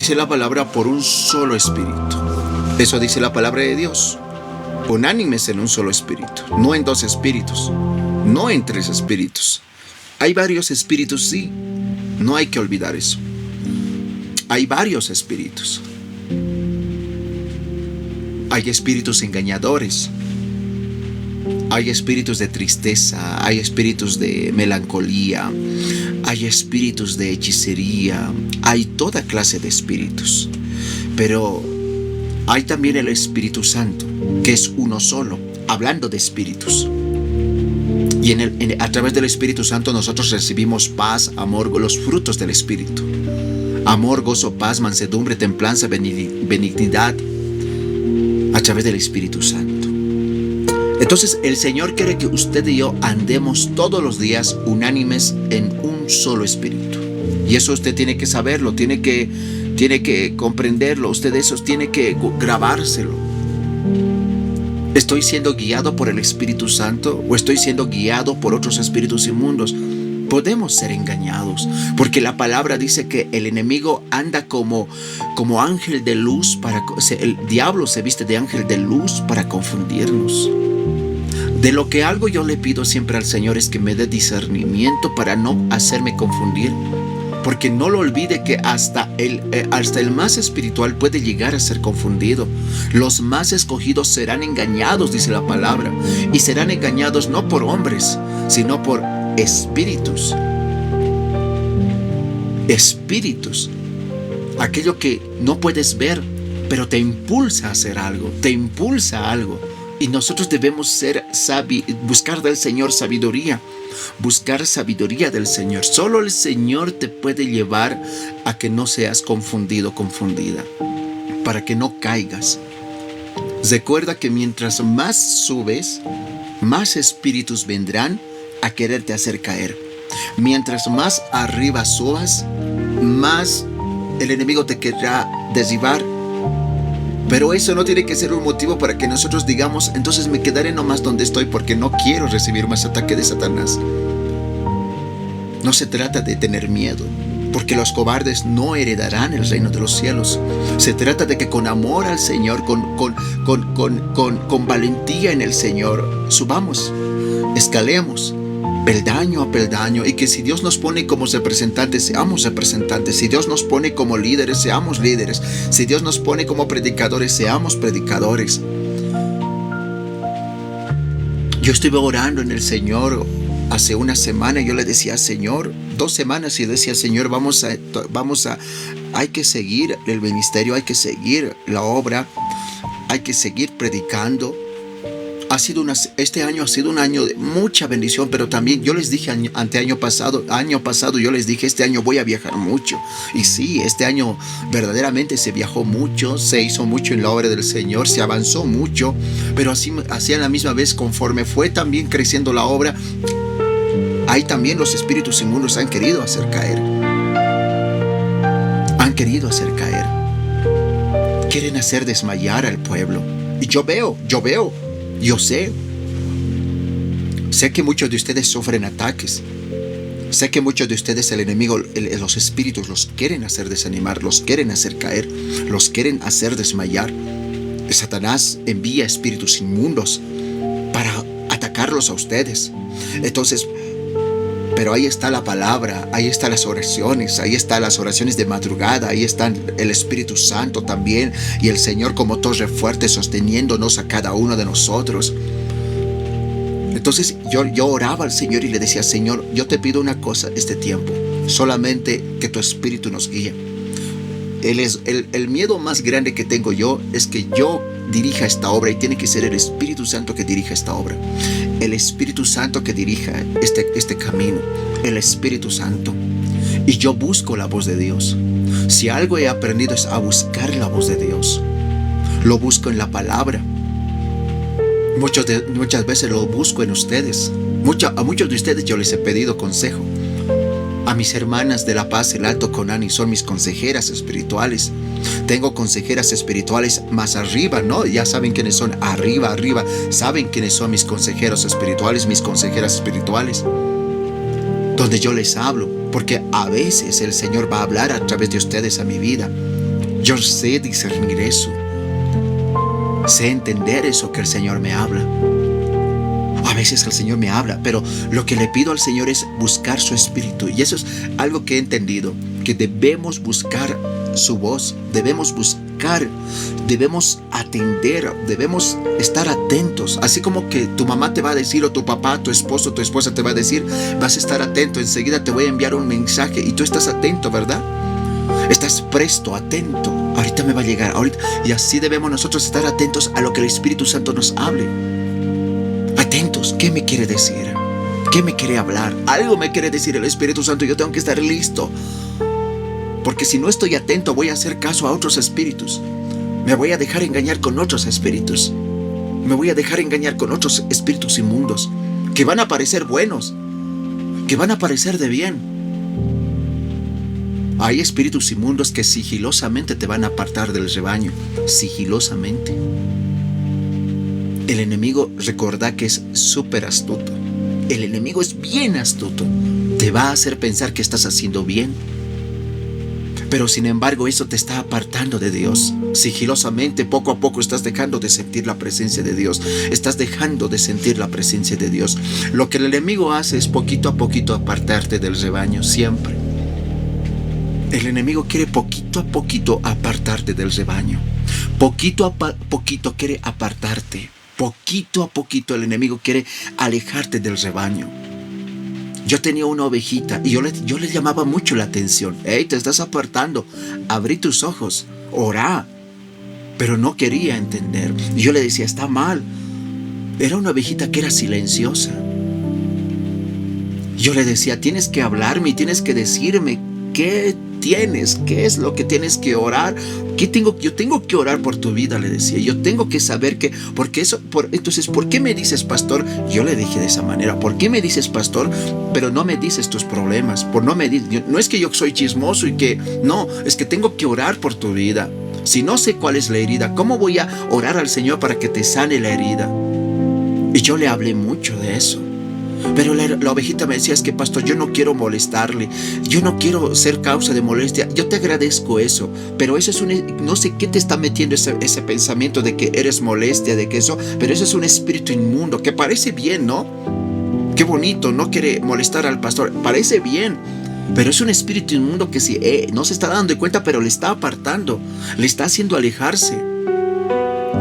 Dice la palabra por un solo espíritu. Eso dice la palabra de Dios. Unánimes en un solo espíritu, no en dos espíritus, no en tres espíritus. Hay varios espíritus, sí. No hay que olvidar eso. Hay varios espíritus. Hay espíritus engañadores. Hay espíritus de tristeza. Hay espíritus de melancolía. Hay espíritus de hechicería. Hay toda clase de espíritus. Pero hay también el Espíritu Santo, que es uno solo, hablando de espíritus. Y a través del Espíritu Santo nosotros recibimos paz, amor, los frutos del Espíritu. Amor, gozo, paz, mansedumbre, templanza, benignidad, a través del Espíritu Santo. Entonces el Señor quiere que usted y yo andemos todos los días unánimes en un solo espíritu. Y eso usted tiene que saberlo, tiene que comprenderlo, usted eso tiene que grabárselo. ¿Estoy siendo guiado por el Espíritu Santo o estoy siendo guiado por otros espíritus inmundos? Podemos ser engañados, porque la palabra dice que el enemigo anda como ángel de luz, el diablo se viste de ángel de luz para confundirnos. De lo que algo yo le pido siempre al Señor es que me dé discernimiento para no hacerme confundir. Porque no lo olvide que hasta el más espiritual puede llegar a ser confundido. Los más escogidos serán engañados, dice la palabra. Y serán engañados no por hombres, sino por espíritus. Espíritus. Aquello que no puedes ver, pero te impulsa a hacer algo. Te impulsa a algo. Y nosotros debemos buscar del Señor sabiduría. Buscar sabiduría del Señor. Solo el Señor te puede llevar a que no seas confundido, confundida, para que no caigas. Recuerda que mientras más subes, más espíritus vendrán a quererte hacer caer. Mientras más arriba subas, más el enemigo te querrá derribar. Pero eso no tiene que ser un motivo para que nosotros digamos, entonces me quedaré nomás donde estoy porque no quiero recibir más ataque de Satanás. No se trata de tener miedo, porque los cobardes no heredarán el reino de los cielos. Se trata de que con amor al Señor, con valentía en el Señor, subamos, escalemos, peldaño a peldaño, y que si Dios nos pone como representantes, seamos representantes. Si Dios nos pone como líderes, seamos líderes. Si Dios nos pone como predicadores, seamos predicadores. Yo estuve orando en el Señor hace una semana. Yo le decía, Señor, 2 semanas, y decía, Señor, hay que seguir el ministerio, hay que seguir la obra, hay que seguir predicando. Este año ha sido un año de mucha bendición, pero también yo les dije año pasado yo les dije, este año voy a viajar mucho. Y sí, este año verdaderamente se viajó mucho, se hizo mucho en la obra del Señor, se avanzó mucho, pero así a la misma vez, conforme fue también creciendo la obra, ahí también los espíritus inmundos han querido hacer caer. Han querido hacer caer. Quieren hacer desmayar al pueblo. Y yo veo. Yo sé que muchos de ustedes sufren ataques. Sé que muchos de ustedes el enemigo, los espíritus los quieren hacer desanimar, los quieren hacer caer, los quieren hacer desmayar. Satanás envía espíritus inmundos para atacarlos a ustedes. Entonces, pero ahí está la palabra, ahí están las oraciones, ahí están las oraciones de madrugada, ahí está el Espíritu Santo también, y el Señor como torre fuerte sosteniéndonos a cada uno de nosotros. Entonces yo oraba al Señor y le decía, Señor, yo te pido una cosa este tiempo, solamente que tu Espíritu nos guíe. El miedo más grande que tengo yo es que yo dirija esta obra, y tiene que ser el Espíritu Santo que dirija esta obra. El Espíritu Santo que dirija este camino. El Espíritu Santo. Y yo busco la voz de Dios. Si algo he aprendido es a buscar la voz de Dios. Lo busco en la palabra. Muchas veces lo busco en ustedes. A muchos de ustedes yo les he pedido consejo. A mis hermanas de La Paz, el Alto Conani, son mis consejeras espirituales. Tengo consejeras espirituales más arriba, ¿no? Ya saben quiénes son, arriba. Saben quiénes son mis consejeros espirituales, mis consejeras espirituales. Donde yo les hablo, porque a veces el Señor va a hablar a través de ustedes a mi vida. Yo sé discernir eso. Sé entender eso que el Señor me habla. A veces el Señor me habla, pero lo que le pido al Señor es buscar su espíritu. Y eso es algo que he entendido, que debemos buscar su voz, debemos atender, debemos estar atentos. Así como que tu mamá te va a decir, o tu papá, tu esposo, tu esposa te va a decir, vas a estar atento, enseguida te voy a enviar un mensaje y tú estás atento, ¿verdad? Estás presto, atento. Ahorita me va a llegar, ahorita. Y así debemos nosotros estar atentos a lo que el Espíritu Santo nos hable. Atentos, ¿qué me quiere decir? ¿Qué me quiere hablar? Algo me quiere decir el Espíritu Santo, yo tengo que estar listo. Porque si no estoy atento, voy a hacer caso a otros espíritus. Me voy a dejar engañar con otros espíritus. Me voy a dejar engañar con otros espíritus inmundos, que van a parecer buenos, que van a parecer de bien. Hay espíritus inmundos que sigilosamente te van a apartar del rebaño, sigilosamente. El enemigo, recordá que es súper astuto. El enemigo es bien astuto. Te va a hacer pensar que estás haciendo bien. Pero sin embargo eso te está apartando de Dios. Sigilosamente, poco a poco estás dejando de sentir la presencia de Dios. Estás dejando de sentir la presencia de Dios. Lo que el enemigo hace es poquito a poquito apartarte del rebaño, siempre. El enemigo quiere poquito a poquito apartarte del rebaño. Poquito a poquito quiere apartarte. Poquito a poquito el enemigo quiere alejarte del rebaño. Yo tenía una ovejita y yo le llamaba mucho la atención. Hey, te estás apartando. Abrí tus ojos. Orá. Pero no quería entender. Y yo le decía, está mal. Era una ovejita que era silenciosa. Yo le decía, tienes que hablarme y tienes que decirme qué tienes, qué es lo que tienes que orar. Yo tengo que orar por tu vida, le decía. Yo tengo que saber que, entonces, ¿por qué me dices, pastor? Yo le dije de esa manera, ¿por qué me dices, pastor? Pero no me dices tus problemas. No es que yo soy chismoso y que, no, es que tengo que orar por tu vida. Si no sé cuál es la herida, ¿cómo voy a orar al Señor para que te sane la herida? Y yo le hablé mucho de eso. Pero la ovejita me decía, es que pastor, yo no quiero molestarle, yo no quiero ser causa de molestia. Yo te agradezco eso, pero eso es no sé qué te está metiendo ese pensamiento de que eres molestia, de que eso, pero eso es un espíritu inmundo, que parece bien, ¿no? Qué bonito, no quiere molestar al pastor, parece bien, pero es un espíritu inmundo que si no se está dando cuenta, pero le está apartando, le está haciendo alejarse.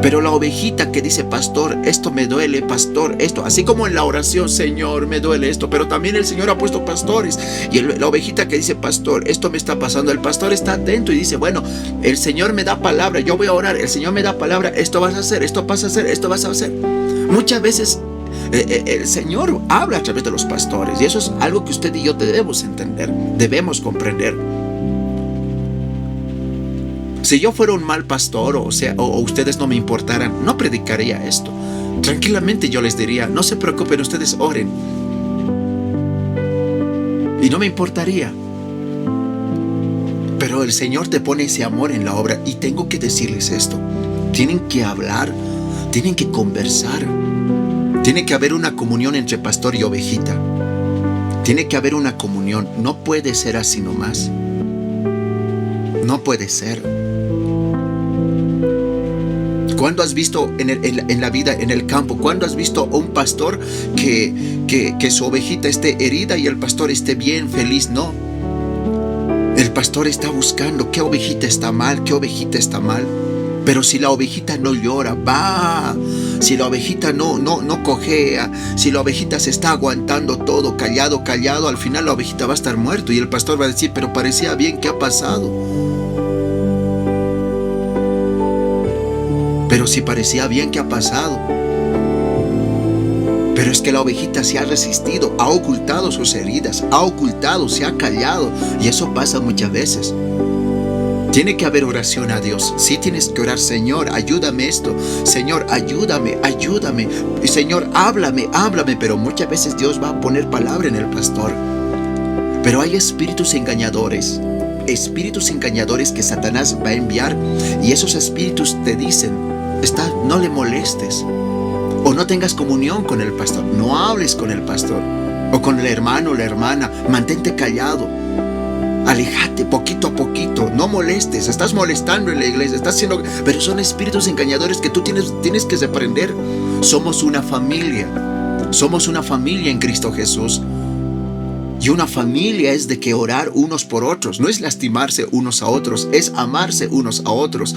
Pero la ovejita que dice, pastor, esto me duele, pastor, esto, así como en la oración, Señor, me duele esto, pero también el Señor ha puesto pastores. Y la ovejita que dice, pastor, esto me está pasando, el pastor está atento y dice, bueno, el Señor me da palabra, yo voy a orar, el Señor me da palabra, esto vas a hacer, esto vas a hacer, esto vas a hacer. Muchas veces el Señor habla a través de los pastores, y eso es algo que usted y yo debemos entender, debemos comprender. Si yo fuera un mal pastor, o ustedes no me importaran, no predicaría esto. Tranquilamente yo les diría, no se preocupen, ustedes oren. Y no me importaría. Pero el Señor te pone ese amor en la obra y tengo que decirles esto. Tienen que hablar, tienen que conversar. Tiene que haber una comunión entre pastor y ovejita. Tiene que haber una comunión. No puede ser así nomás. No puede ser. ¿Cuándo has visto en la vida, en el campo, cuándo has visto a un pastor que su ovejita esté herida y el pastor esté bien, feliz? No. El pastor está buscando qué ovejita está mal, qué ovejita está mal. Pero si la ovejita no llora, si la ovejita no cojea, si la ovejita se está aguantando todo, callado, al final la ovejita va a estar muerto y el pastor va a decir, pero parecía bien, ¿qué ha pasado? Pero si parecía bien, ¿qué ha pasado? Pero es que la ovejita se ha resistido, ha ocultado sus heridas, se ha callado. Y eso pasa muchas veces. Tiene que haber oración a Dios. Sí tienes que orar, Señor, ayúdame esto. Señor, ayúdame. Señor, háblame. Pero muchas veces Dios va a poner palabra en el pastor. Pero hay espíritus engañadores que Satanás va a enviar. Y esos espíritus te dicen, no le molestes, o no tengas comunión con el pastor, no hables con el pastor, o con el hermano o la hermana, mantente callado. Aléjate poquito a poquito, no molestes, estás molestando en la iglesia, estás haciendo... Pero son espíritus engañadores que tú tienes que reprender. Somos una familia en Cristo Jesús. Y una familia es de que orar unos por otros, no es lastimarse unos a otros, es amarse unos a otros.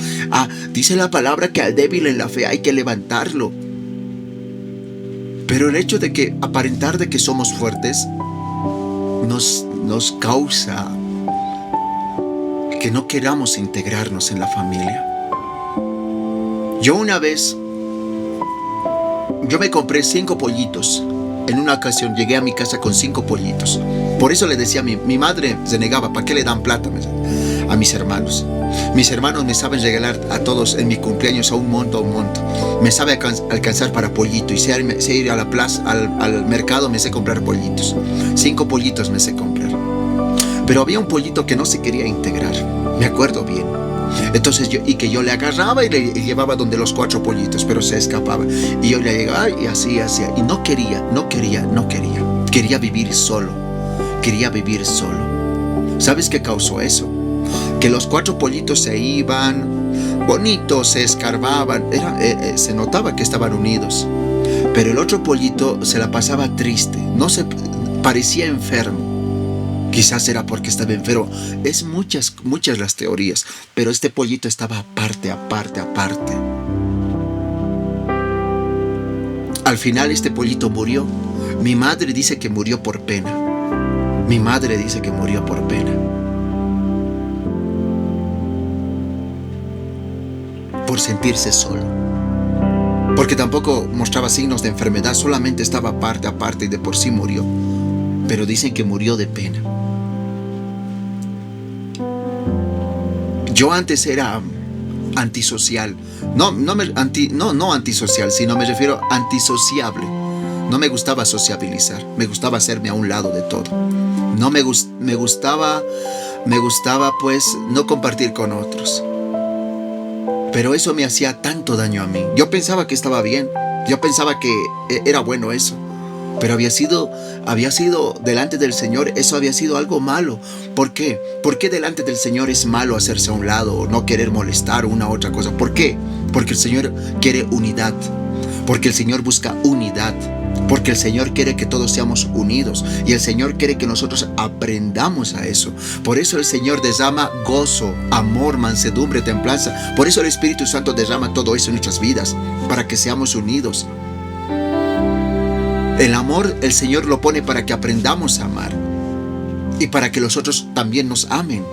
Dice la palabra que al débil en la fe hay que levantarlo. Pero el hecho de que aparentar de que somos fuertes nos causa que no queramos integrarnos en la familia. Yo una vez, yo me compré 5 pollitos. En una ocasión llegué a mi casa con 5 pollitos. Por eso le decía a mi madre, se negaba, ¿para qué le dan plata a mis hermanos? Mis hermanos me saben regalar a todos en mi cumpleaños a un monto. Me sabe alcanzar para pollito. Y sé ir a la plaza, al mercado, me sé comprar pollitos. 5 pollitos me sé comprar. Pero había un pollito que no se quería integrar. Me acuerdo bien. Entonces yo le agarraba y le llevaba donde los 4 pollitos, pero se escapaba. Y yo le llegaba y así hacía. Y no quería. Quería vivir solo. ¿Sabes qué causó eso? Que los 4 pollitos se iban, bonitos, se escarbaban. Se notaba que estaban unidos. Pero el otro pollito se la pasaba triste. Parecía enfermo. Quizás era porque estaba enfermo. Es muchas las teorías. Pero este pollito estaba aparte. Al final este pollito murió. Mi madre dice que murió por pena. Por sentirse solo. Porque tampoco mostraba signos de enfermedad. Solamente estaba aparte y de por sí murió. Pero dicen que murió de pena. Yo antes era antisocial. No antisocial, sino me refiero a antisociable. No me gustaba sociabilizar. Me gustaba hacerme a un lado de todo. Me gustaba pues no compartir con otros. Pero eso me hacía tanto daño a mí. Yo pensaba que estaba bien. Yo pensaba que era bueno eso. Pero había sido delante del Señor, eso había sido algo malo. ¿Por qué? ¿Por qué delante del Señor es malo hacerse a un lado o no querer molestar una u otra cosa? ¿Por qué? Porque el Señor quiere unidad. Porque el Señor busca unidad. Porque el Señor quiere que todos seamos unidos. Y el Señor quiere que nosotros aprendamos a eso. Por eso el Señor derrama gozo, amor, mansedumbre, templanza. Por eso el Espíritu Santo derrama todo eso en nuestras vidas. Para que seamos unidos. El amor, el Señor lo pone para que aprendamos a amar y para que los otros también nos amen.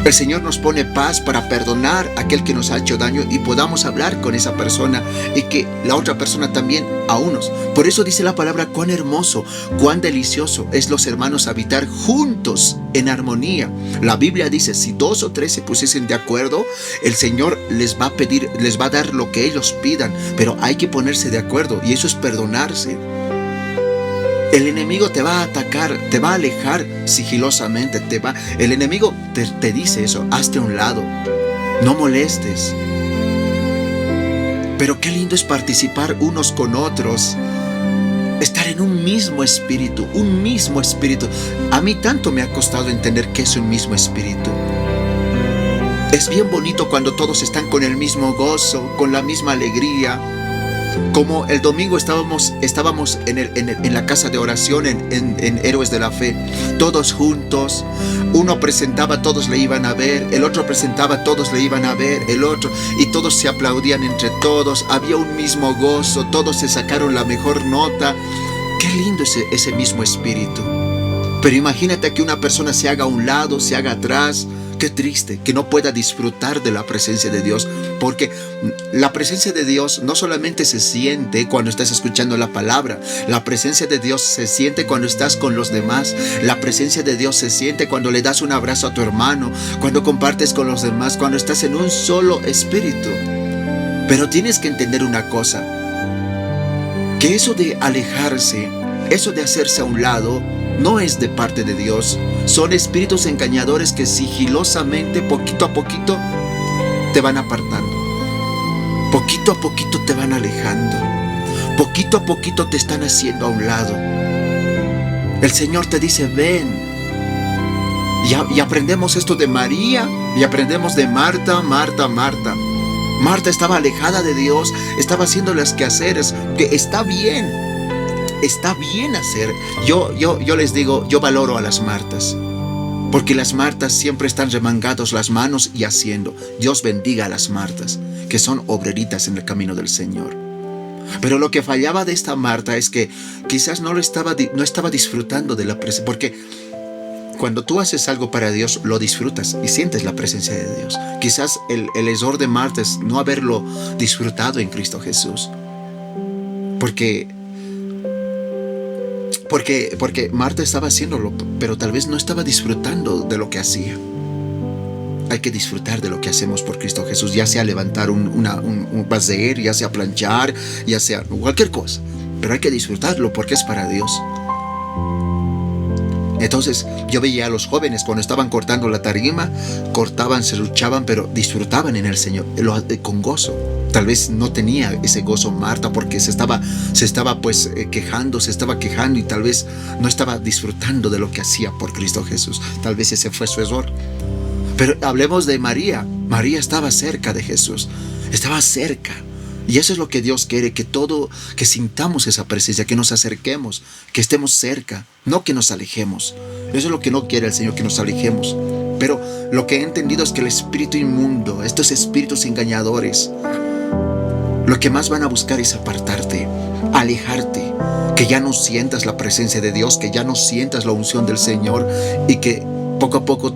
El Señor nos pone paz para perdonar a aquel que nos ha hecho daño y podamos hablar con esa persona y que la otra persona también a unos. Por eso dice la palabra, cuán hermoso, cuán delicioso es los hermanos habitar juntos en armonía. La Biblia dice, si 2 o 3 se pusiesen de acuerdo, el Señor les va a dar lo que ellos pidan, pero hay que ponerse de acuerdo y eso es perdonarse. El enemigo te va a atacar, te va a alejar sigilosamente, el enemigo te dice eso, hazte a un lado, no molestes. Pero qué lindo es participar unos con otros, estar en un mismo espíritu. A mí tanto me ha costado entender qué es un mismo espíritu. Es bien bonito cuando todos están con el mismo gozo, con la misma alegría. Como el domingo estábamos en la casa de oración en Héroes de la Fe, todos juntos. Uno presentaba, todos le iban a ver. El otro presentaba, todos le iban a ver. El otro, y todos se aplaudían entre todos. Había un mismo gozo, todos se sacaron la mejor nota. Qué lindo ese mismo espíritu. Pero imagínate que una persona se haga a un lado, se haga atrás. Qué triste que no pueda disfrutar de la presencia de Dios, porque la presencia de Dios no solamente se siente cuando estás escuchando la palabra, la presencia de Dios se siente cuando estás con los demás, la presencia de Dios se siente cuando le das un abrazo a tu hermano, cuando compartes con los demás, cuando estás en un solo espíritu. Pero tienes que entender una cosa, que eso de alejarse, eso de hacerse a un lado, no es de parte de Dios. Son espíritus engañadores que sigilosamente, poquito a poquito, te van apartando. Poquito a poquito te van alejando. Poquito a poquito te están haciendo a un lado. El Señor te dice, ven, Y aprendemos esto de María y aprendemos de Marta, Marta, Marta. Marta estaba alejada de Dios, estaba haciendo los quehaceres, que está bien hacer. Yo les digo, yo valoro a las Martas, porque las Martas siempre están remangados las manos y haciendo. Dios bendiga a las Martas, que son obreritas en el camino del Señor. Pero lo que fallaba de esta Marta es que quizás no estaba disfrutando de la presencia, porque cuando tú haces algo para Dios, lo disfrutas y sientes la presencia de Dios. Quizás el error de Marta es no haberlo disfrutado en Cristo Jesús. Porque Marta estaba haciéndolo, pero tal vez no estaba disfrutando de lo que hacía. Hay que disfrutar de lo que hacemos por Cristo Jesús, ya sea levantar un barrer, ya sea planchar, ya sea cualquier cosa. Pero hay que disfrutarlo porque es para Dios. Entonces yo veía a los jóvenes cuando estaban cortando la tarima, cortaban, se luchaban, pero disfrutaban en el Señor, con gozo. Tal vez no tenía ese gozo Marta porque se estaba quejando y tal vez no estaba disfrutando de lo que hacía por Cristo Jesús. Tal vez ese fue su error. Pero hablemos de María. María estaba cerca de Jesús, estaba cerca. Y eso es lo que Dios quiere, que sintamos esa presencia, que nos acerquemos, que estemos cerca, no que nos alejemos. Eso es lo que no quiere el Señor, que nos alejemos. Pero lo que he entendido es que el espíritu inmundo, estos espíritus engañadores, lo que más van a buscar es apartarte, alejarte, que ya no sientas la presencia de Dios, que ya no sientas la unción del Señor y que poco a poco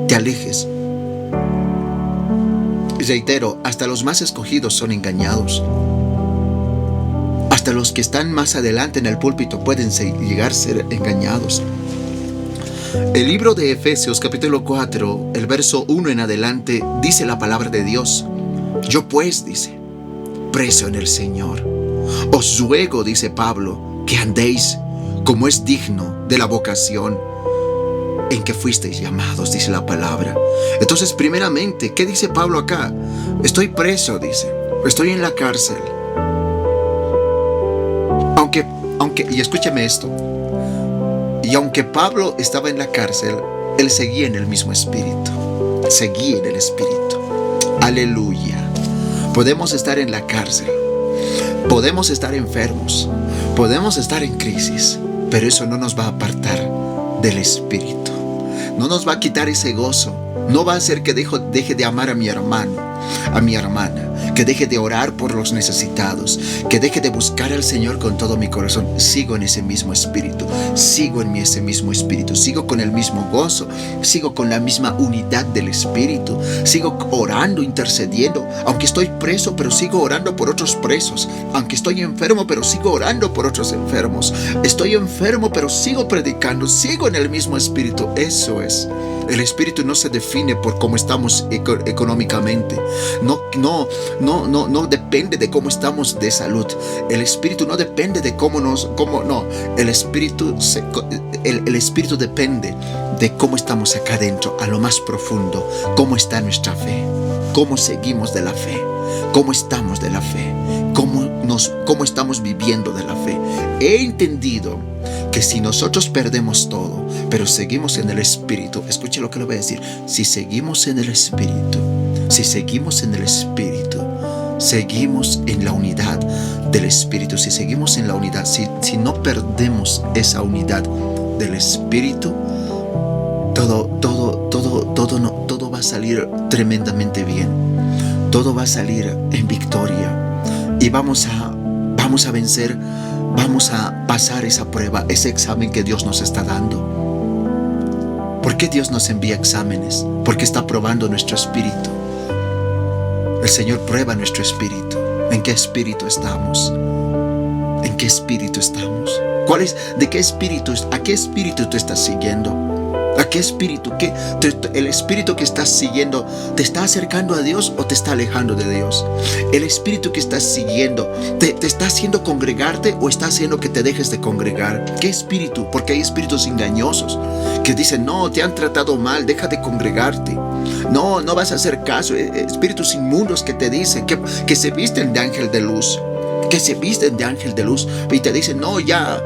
te alejes. Reitero, hasta los más escogidos son engañados. Hasta los que están más adelante en el púlpito pueden llegar a ser engañados. El libro de Efesios capítulo 4, el verso 1 en adelante, dice la palabra de Dios. Yo pues, dice, preso en el Señor, os ruego, dice Pablo, que andéis como es digno de la vocación en que fuisteis llamados, dice la palabra. Entonces, primeramente, ¿qué dice Pablo acá? Estoy preso, dice. Estoy en la cárcel. Aunque, y escúchame esto. Y aunque Pablo estaba en la cárcel, él seguía en el mismo espíritu. Seguía en el espíritu. Aleluya. Podemos estar en la cárcel. Podemos estar enfermos. Podemos estar en crisis. Pero eso no nos va a apartar del espíritu. No nos va a quitar ese gozo. No va a hacer que deje de amar a mi hermano, a mi hermana, que deje de orar por los necesitados, que deje de buscar al Señor con todo mi corazón. Sigo en ese mismo espíritu, sigo en ese mismo espíritu, sigo con el mismo gozo, sigo con la misma unidad del espíritu, sigo orando, intercediendo. Aunque estoy preso, pero sigo orando por otros presos. Aunque estoy enfermo, pero sigo orando por otros enfermos. Estoy enfermo, pero sigo predicando, sigo en el mismo espíritu. Eso es. El espíritu no se define por cómo estamos económicamente. No depende de cómo estamos de salud. El espíritu no depende de El espíritu depende de cómo estamos acá adentro, a lo más profundo. Cómo está nuestra fe. Cómo seguimos de la fe. Cómo estamos de la fe. Cómo estamos viviendo de la fe. He entendido que si nosotros perdemos todo, pero seguimos en el Espíritu, escuche lo que le voy a decir, si seguimos en el Espíritu, seguimos en la unidad del Espíritu, si seguimos en la unidad, si no perdemos esa unidad del Espíritu, todo va a salir tremendamente bien, todo va a salir en victoria y vamos a vencer. Vamos a pasar esa prueba, ese examen que Dios nos está dando. ¿Por qué Dios nos envía exámenes? Porque está probando nuestro espíritu. El Señor prueba nuestro espíritu. ¿En qué espíritu estamos? ¿En qué espíritu estamos? ¿A qué espíritu tú estás siguiendo? ¿A qué espíritu? ¿El espíritu que estás siguiendo te está acercando a Dios o te está alejando de Dios? ¿El espíritu que estás siguiendo te está haciendo congregarte o está haciendo que te dejes de congregar? ¿Qué espíritu? Porque hay espíritus engañosos que dicen, no, te han tratado mal, deja de congregarte. No vas a hacer caso. Espíritus inmundos que te dicen, que se visten de ángel de luz. que se visten de ángel de luz y te dicen, no, ya,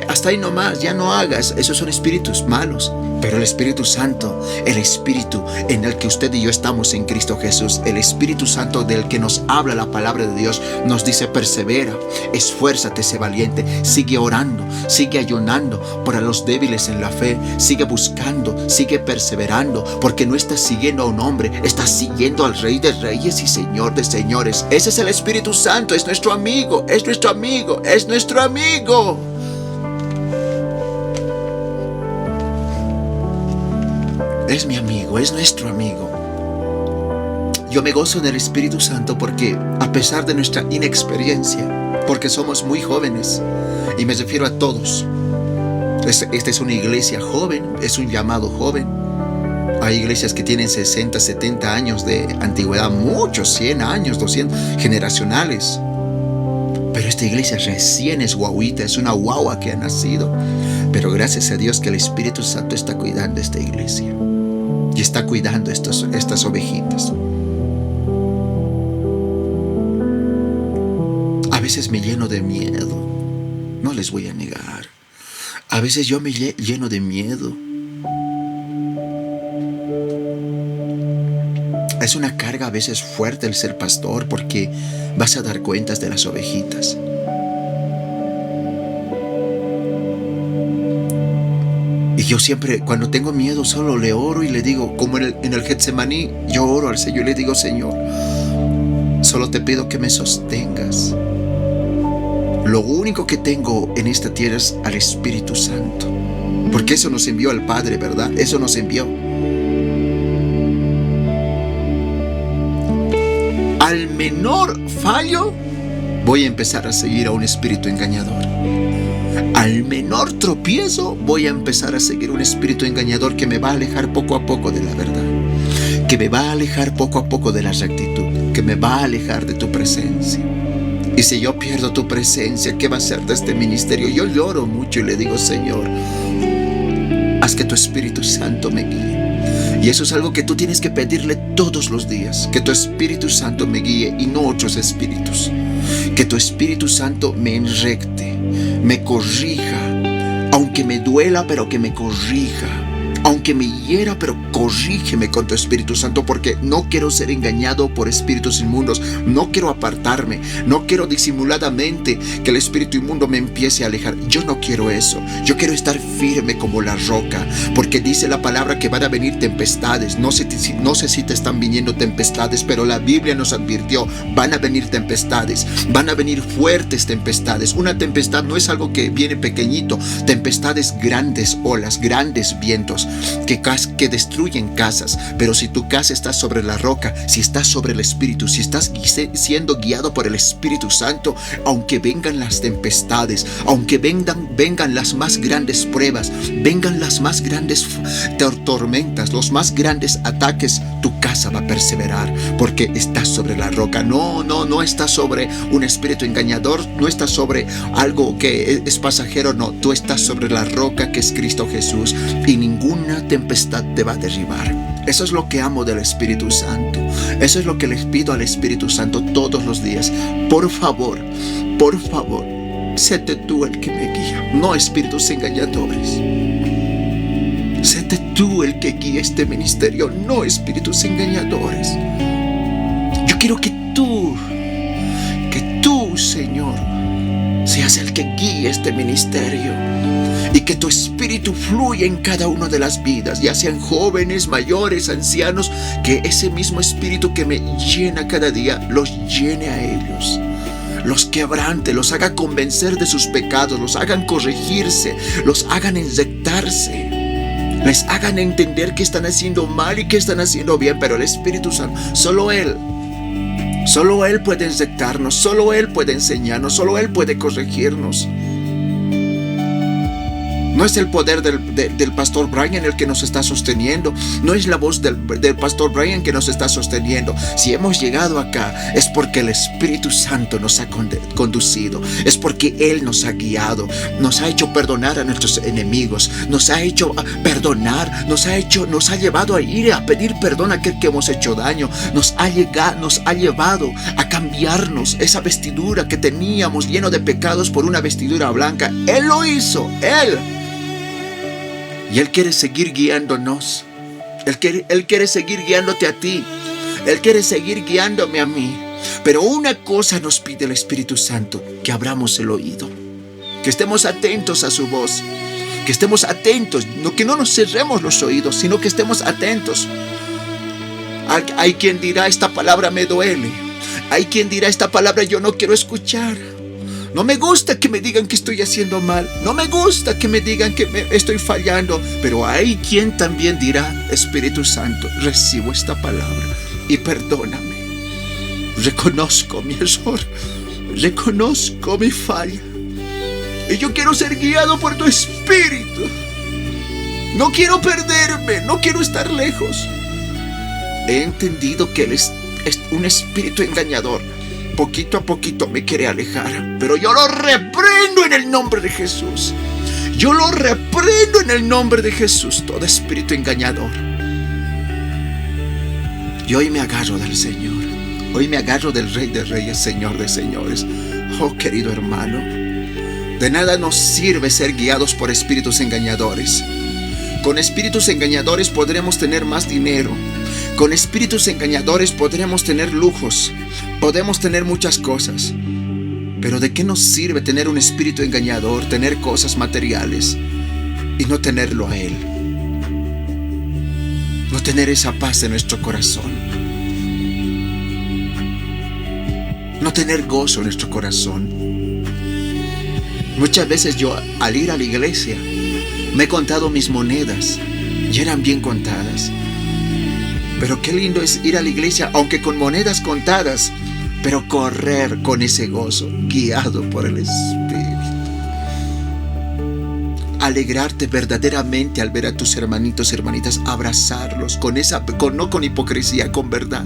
hasta ahí nomás, ya no hagas. Esos son espíritus malos. Pero el Espíritu Santo, el Espíritu en el que usted y yo estamos en Cristo Jesús, el Espíritu Santo del que nos habla la palabra de Dios, nos dice: persevera, esfuérzate, sé valiente, sigue orando, sigue ayunando para los débiles en la fe, sigue buscando, sigue perseverando, porque no estás siguiendo a un hombre, estás siguiendo al Rey de Reyes y Señor de Señores. Ese es el Espíritu Santo, es nuestro amigo, es nuestro amigo, es nuestro amigo. Es mi amigo, es nuestro amigo. Yo me gozo en el Espíritu Santo porque, a pesar de nuestra inexperiencia, porque somos muy jóvenes, y me refiero a todos, esta es una iglesia joven, es un llamado joven. Hay iglesias que tienen 60, 70 años de antigüedad, muchos, 100 años, 200, generacionales. Pero esta iglesia recién es guauita, es una guagua que ha nacido. Pero gracias a Dios que el Espíritu Santo está cuidando esta iglesia. Y está cuidando estas ovejitas. A veces me lleno de miedo, no les voy a negar. A veces yo me lleno de miedo. Es una carga a veces fuerte el ser pastor, porque vas a dar cuentas de las ovejitas. Y yo siempre, cuando tengo miedo, solo le oro y le digo, como en el Getsemaní, yo oro al Señor y le digo: Señor, solo te pido que me sostengas. Lo único que tengo en esta tierra es al Espíritu Santo, porque eso nos envió al Padre, ¿verdad? Eso nos envió. Al menor fallo, voy a empezar a seguir a un espíritu engañador. Al menor tropiezo, voy a empezar a seguir un espíritu engañador que me va a alejar poco a poco de la verdad, que me va a alejar poco a poco de la rectitud, que me va a alejar de tu presencia. Y si yo pierdo tu presencia, ¿qué va a ser de este ministerio? Yo lloro mucho y le digo: Señor, haz que tu Espíritu Santo me guíe. Y eso es algo que tú tienes que pedirle todos los días, que tu Espíritu Santo me guíe y no otros espíritus. Que tu Espíritu Santo me enrecte, me corrija, aunque me duela, pero que me corrija. Aunque me hiera, pero corrígeme con tu Espíritu Santo, porque no quiero ser engañado por espíritus inmundos. No quiero apartarme, no quiero disimuladamente que el espíritu inmundo me empiece a alejar. Yo no quiero eso. Yo quiero estar firme como la roca, porque dice la palabra que van a venir tempestades. No sé si te están viniendo tempestades, pero la Biblia nos advirtió: van a venir tempestades, van a venir fuertes tempestades. Una tempestad no es algo que viene pequeñito. Tempestades, grandes olas, grandes vientos que destruyen casas. Pero si tu casa está sobre la roca, si estás sobre el Espíritu, si estás siendo guiado por el Espíritu Santo, aunque vengan las tempestades, aunque vengan las más grandes pruebas, vengan las más grandes tormentas, los más grandes ataques, tu casa va a perseverar, porque estás sobre la roca. No estás sobre un espíritu engañador, no estás sobre algo que es pasajero, no, tú estás sobre la roca que es Cristo Jesús, y ninguna tempestad te va a derribar. Eso es lo que amo del Espíritu Santo. Eso es lo que les pido al Espíritu Santo todos los días. Por favor, séte tú el que me guía, no espíritus engañadores. Séte tú el que guíe este ministerio, no espíritus engañadores. Yo quiero que tú, Señor, seas el que guíe este ministerio, y que tu Espíritu fluya en cada una de las vidas, ya sean jóvenes, mayores, ancianos. Que ese mismo Espíritu que me llena cada día, los llene a ellos, los quebrante, los haga convencer de sus pecados, los hagan corregirse, los hagan inyectarse, les hagan entender que están haciendo mal y que están haciendo bien. Pero el Espíritu Santo, solo Él puede inyectarnos, solo Él puede enseñarnos, solo Él puede corregirnos. No es el poder del pastor Brian el que nos está sosteniendo. No es la voz del pastor Brian que nos está sosteniendo. Si hemos llegado acá es porque el Espíritu Santo nos ha conducido. Es porque Él nos ha guiado. Nos ha hecho perdonar a nuestros enemigos. Nos ha hecho perdonar. Nos ha llevado a ir a pedir perdón a aquel que hemos hecho daño. Nos ha llevado a cambiarnos esa vestidura que teníamos lleno de pecados por una vestidura blanca. Él lo hizo. Él. Y Él quiere seguir guiándonos. Él quiere seguir guiándote a ti. Él quiere seguir guiándome a mí. Pero una cosa nos pide el Espíritu Santo: que abramos el oído, que estemos atentos a su voz, que estemos atentos, que no nos cerremos los oídos, sino que estemos atentos. Hay quien dirá: esta palabra me duele. Hay quien dirá: esta palabra yo no quiero escuchar. No me gusta que me digan que estoy haciendo mal. No me gusta que me digan que estoy fallando. Pero hay quien también dirá: Espíritu Santo, recibo esta palabra y perdóname. Reconozco mi error. Reconozco mi falla. Y yo quiero ser guiado por tu Espíritu. No quiero perderme. No quiero estar lejos. He entendido que Él es un espíritu engañador. Poquito a poquito me quiere alejar, pero yo lo reprendo en el nombre de Jesús. Yo lo reprendo en el nombre de Jesús, todo espíritu engañador. Y hoy me agarro del Señor. Hoy me agarro del Rey de Reyes, Señor de Señores. Oh, querido hermano, de nada nos sirve ser guiados por espíritus engañadores. Con espíritus engañadores podremos tener más dinero. Con espíritus engañadores podremos tener lujos. Podemos tener muchas cosas. Pero ¿de qué nos sirve tener un espíritu engañador, tener cosas materiales y no tenerlo a Él? No tener esa paz en nuestro corazón. No tener gozo en nuestro corazón. Muchas veces yo, al ir a la iglesia, me he contado mis monedas y eran bien contadas. Pero qué lindo es ir a la iglesia, aunque con monedas contadas, pero correr con ese gozo, guiado por el Espíritu. Alegrarte verdaderamente al ver a tus hermanitos, hermanitas, abrazarlos no con hipocresía, con verdad.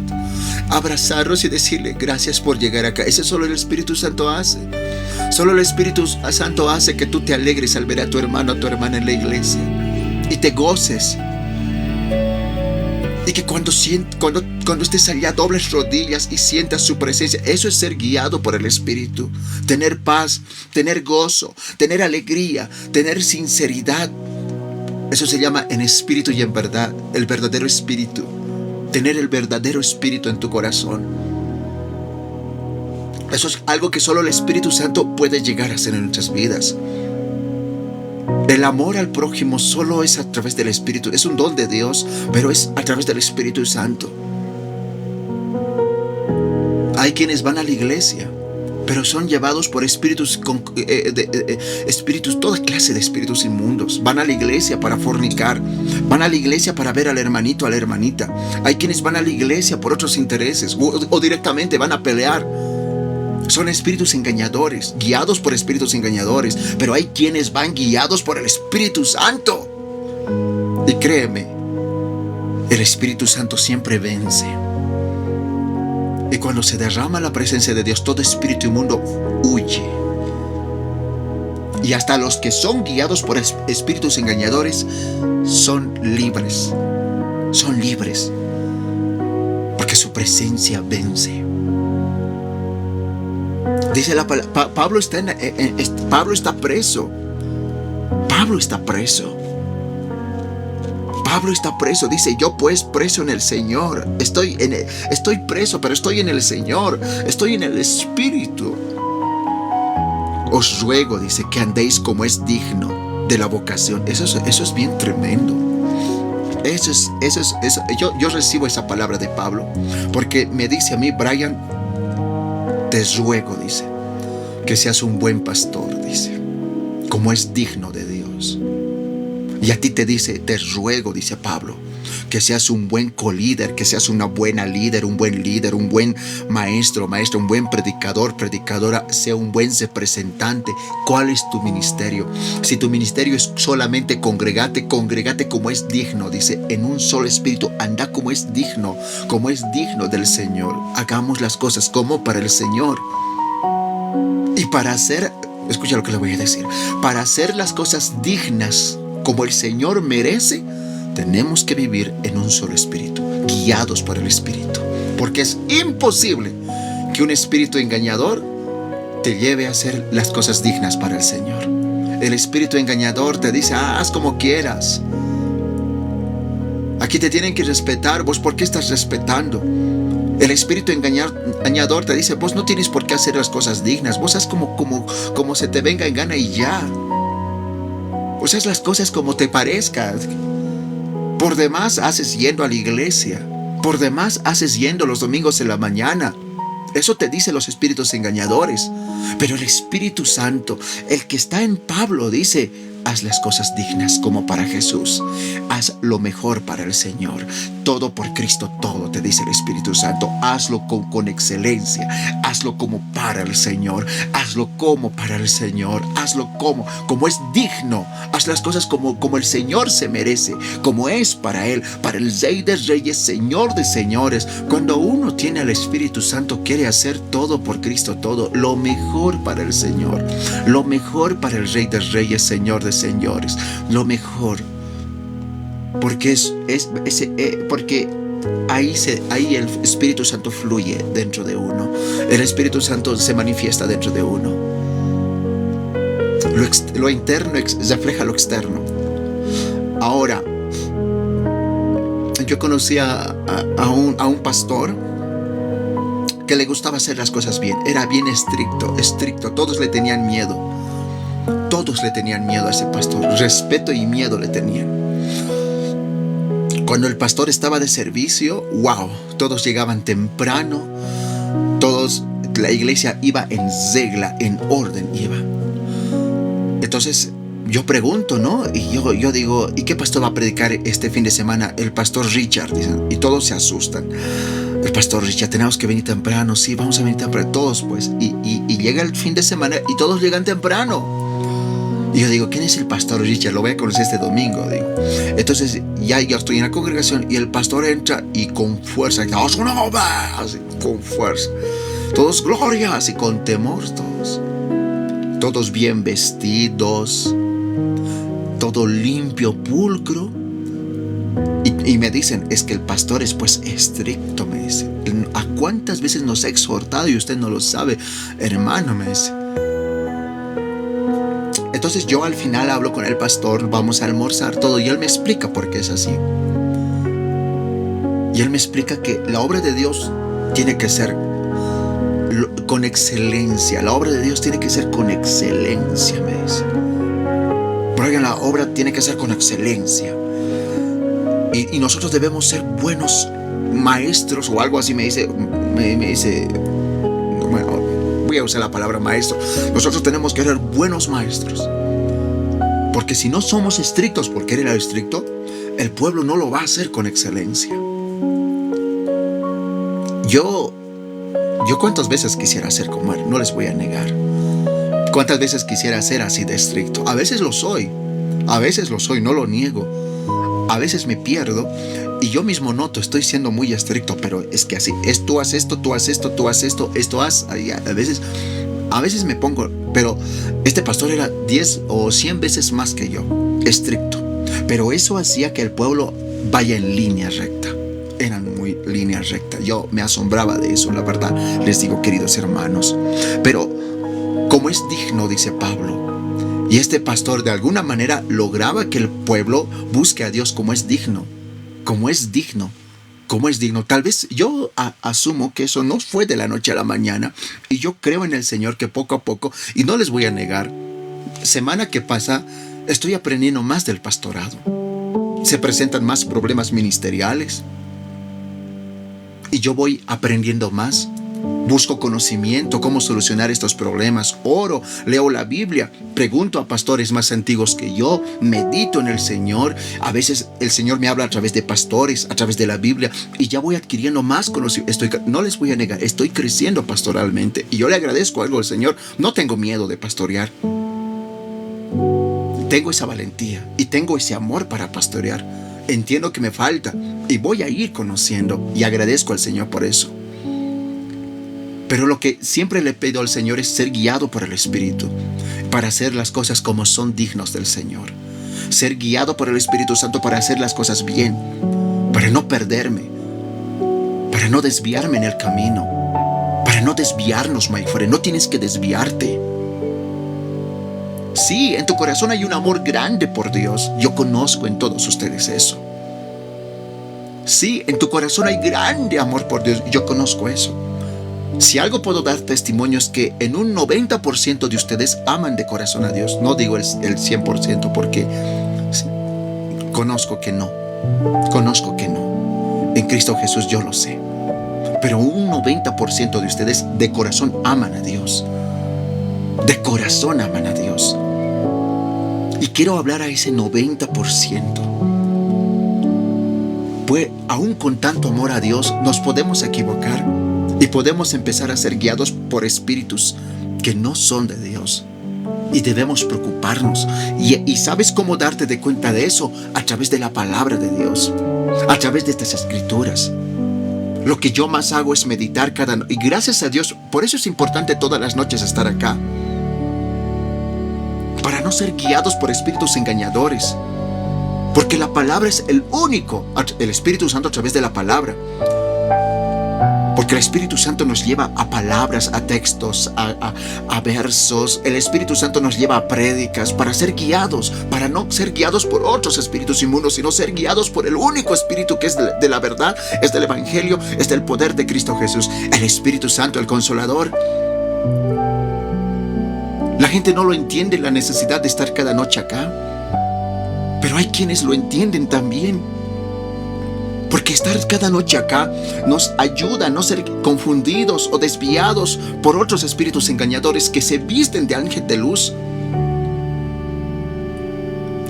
Abrazarlos y decirle: gracias por llegar acá. Eso solo el Espíritu Santo hace. Solo el Espíritu Santo hace que tú te alegres al ver a tu hermano, a tu hermana en la iglesia y te goces. Y que cuando estés allá dobles rodillas y sientas su presencia. Eso es ser guiado por el Espíritu. Tener paz, tener gozo, tener alegría, tener sinceridad. Eso se llama en espíritu y en verdad, el verdadero espíritu. Tener el verdadero espíritu en tu corazón. Eso es algo que solo el Espíritu Santo puede llegar a hacer en nuestras vidas. El amor al prójimo solo es a través del Espíritu. Es un don de Dios, pero es a través del Espíritu Santo. Hay quienes van a la iglesia, pero son llevados por espíritus, toda clase de espíritus inmundos. Van a la iglesia para fornicar. Van a la iglesia para ver al hermanito, a la hermanita. Hay quienes van a la iglesia por otros intereses o directamente van a pelear. Son espíritus engañadores, guiados por espíritus engañadores. Pero hay quienes van guiados por el Espíritu Santo. Y créeme, el Espíritu Santo siempre vence. Y cuando se derrama la presencia de Dios, todo espíritu inmundo huye. Y hasta los que son guiados por espíritus engañadores son libres. Son libres. Porque su presencia vence. Dice la palabra, Pablo está preso. Pablo está preso. Pablo está preso. Dice: yo pues preso en el Señor. Estoy preso, pero estoy en el Señor. Estoy en el Espíritu. Os ruego, dice, que andéis como es digno de la vocación. Eso es bien tremendo. Yo recibo esa palabra de Pablo, porque me dice a mí: Brian, te ruego, dice, que seas un buen pastor, dice, como es digno de Dios. Y a ti te dice: te ruego, dice Pablo, que seas un buen colíder, que seas una buena líder, un buen maestro, un buen predicador, predicadora, sea un buen representante. ¿Cuál es tu ministerio? Si tu ministerio es solamente congregate como es digno, dice, en un solo espíritu, anda como es digno del Señor. Hagamos las cosas como para el Señor. Y para hacer, escucha lo que le voy a decir, para hacer las cosas dignas como el Señor merece, tenemos que vivir en un solo espíritu, guiados por el Espíritu. Porque es imposible que un espíritu engañador te lleve a hacer las cosas dignas para el Señor. El espíritu engañador te dice, haz como quieras. Aquí te tienen que respetar, ¿vos por qué estás respetando? El espíritu engañador te dice, vos no tienes por qué hacer las cosas dignas, vos haz como se te venga en gana y ya. Vos haz las cosas como te parezca. Por demás haces yendo a la iglesia. Por demás haces yendo los domingos en la mañana. Eso te dicen los espíritus engañadores. Pero el Espíritu Santo, el que está en Pablo, dice, haz las cosas dignas como para Jesús. Haz lo mejor para el Señor. Todo por Cristo, todo, te dice el Espíritu Santo. Hazlo con excelencia. Hazlo como para el Señor. Hazlo como para el Señor. Hazlo como es digno. Haz las cosas como el Señor se merece, como es para Él, para el Rey de Reyes, Señor de Señores. Cuando uno tiene al Espíritu Santo, quiere hacer todo por Cristo, todo, lo mejor para el Señor, lo mejor para el Rey de Reyes, Señor de Señores, lo mejor. Porque porque ahí el Espíritu Santo fluye dentro de uno. El Espíritu Santo se manifiesta dentro de uno. Lo interno refleja lo externo. Ahora, yo conocí a un pastor que le gustaba hacer las cosas bien. Era bien estricto. Todos le tenían miedo. Todos le tenían miedo a ese pastor. Respeto y miedo le tenían. Cuando el pastor estaba de servicio, wow, todos llegaban temprano, la iglesia iba en regla, en orden iba. Entonces yo pregunto, ¿no? Y yo digo, ¿y qué pastor va a predicar este fin de semana? El pastor Richard, dicen, y todos se asustan. El pastor Richard, tenemos que venir temprano. Sí, vamos a venir temprano, todos pues. Y llega el fin de semana y todos llegan temprano. Y yo digo, ¿quién es el pastor Richard? Lo voy a conocer este domingo, digo. Entonces ya estoy en la congregación y el pastor entra y con fuerza, así, con fuerza. Todos gloria, así con temor, todos bien vestidos, todo limpio, pulcro. Y me dicen, es que el pastor es pues estricto, me dice. ¿A cuántas veces nos ha exhortado y usted no lo sabe, hermano? Me dice. Entonces yo al final hablo con el pastor, vamos a almorzar todo y él me explica por qué es así. Y él me explica que la obra de Dios tiene que ser con excelencia. La obra de Dios tiene que ser con excelencia, me dice. Porque la obra tiene que ser con excelencia. Y nosotros debemos ser buenos maestros o algo así, me dice, bueno, voy a usar la palabra maestro. Nosotros tenemos que ser buenos maestros. Porque si no somos estrictos por querer ser estricto, el pueblo no lo va a hacer con excelencia. Yo cuántas veces quisiera ser como él, no les voy a negar. Cuántas veces quisiera ser así de estricto. A veces lo soy, no lo niego. A veces me pierdo y yo mismo noto, estoy siendo muy estricto, pero es que así, tú haz esto, tú haz esto, tú haz esto, esto haz. A veces me pongo, pero este pastor era 10 o 100 veces más que yo, estricto. Pero eso hacía que el pueblo vaya en línea recta. Eran muy línea recta. Yo me asombraba de eso, la verdad, les digo, queridos hermanos. Pero como es digno, dice Pablo. Y este pastor de alguna manera lograba que el pueblo busque a Dios como es digno. Como es digno. Como es digno. Tal vez yo asumo que eso no fue de la noche a la mañana. Y yo creo en el Señor que poco a poco, y no les voy a negar, semana que pasa, estoy aprendiendo más del pastorado. Se presentan más problemas ministeriales. Y yo voy aprendiendo más. Busco conocimiento, cómo solucionar estos problemas. Oro, leo la Biblia, pregunto a pastores más antiguos que yo, medito en el Señor. A veces el Señor me habla a través de pastores, a través de la Biblia, y ya voy adquiriendo más conocimiento. No les voy a negar, estoy creciendo pastoralmente. Y yo le agradezco algo al Señor. No tengo miedo de pastorear. Tengo esa valentía y tengo ese amor para pastorear. Entiendo que me falta y voy a ir conociendo, y agradezco al Señor por eso. Pero lo que siempre le pido al Señor es ser guiado por el Espíritu para hacer las cosas como son dignos del Señor. Ser guiado por el Espíritu Santo para hacer las cosas bien, para no perderme, para no desviarme en el camino, para no desviarnos, my friend. No tienes que desviarte. Sí, en tu corazón hay un amor grande por Dios. Yo conozco en todos ustedes eso. Sí, en tu corazón hay grande amor por Dios. Yo conozco eso. Si algo puedo dar testimonio es que en un 90% de ustedes aman de corazón a Dios. No digo el 100% porque conozco que no. Conozco que no. En Cristo Jesús yo lo sé. Pero un 90% de ustedes de corazón aman a Dios. De corazón aman a Dios. Y quiero hablar a ese 90%. Pues aún con tanto amor a Dios nos podemos equivocar. Y podemos empezar a ser guiados por espíritus que no son de Dios. Y debemos preocuparnos. Y ¿sabes cómo darte de cuenta de eso? A través de la palabra de Dios. A través de estas escrituras. Lo que yo más hago es meditar cada noche. Y gracias a Dios, por eso es importante todas las noches estar acá. Para no ser guiados por espíritus engañadores. Porque la palabra es el único. El Espíritu Santo a través de la palabra. Porque el Espíritu Santo nos lleva a palabras, a textos, a versos. El Espíritu Santo nos lleva a prédicas para ser guiados, para no ser guiados por otros espíritus inmundos, sino ser guiados por el único Espíritu que es de la verdad, es del Evangelio, es del poder de Cristo Jesús. El Espíritu Santo, el Consolador. La gente no lo entiende, la necesidad de estar cada noche acá. Pero hay quienes lo entienden también. Porque estar cada noche acá nos ayuda a no ser confundidos o desviados por otros espíritus engañadores que se visten de ángel de luz.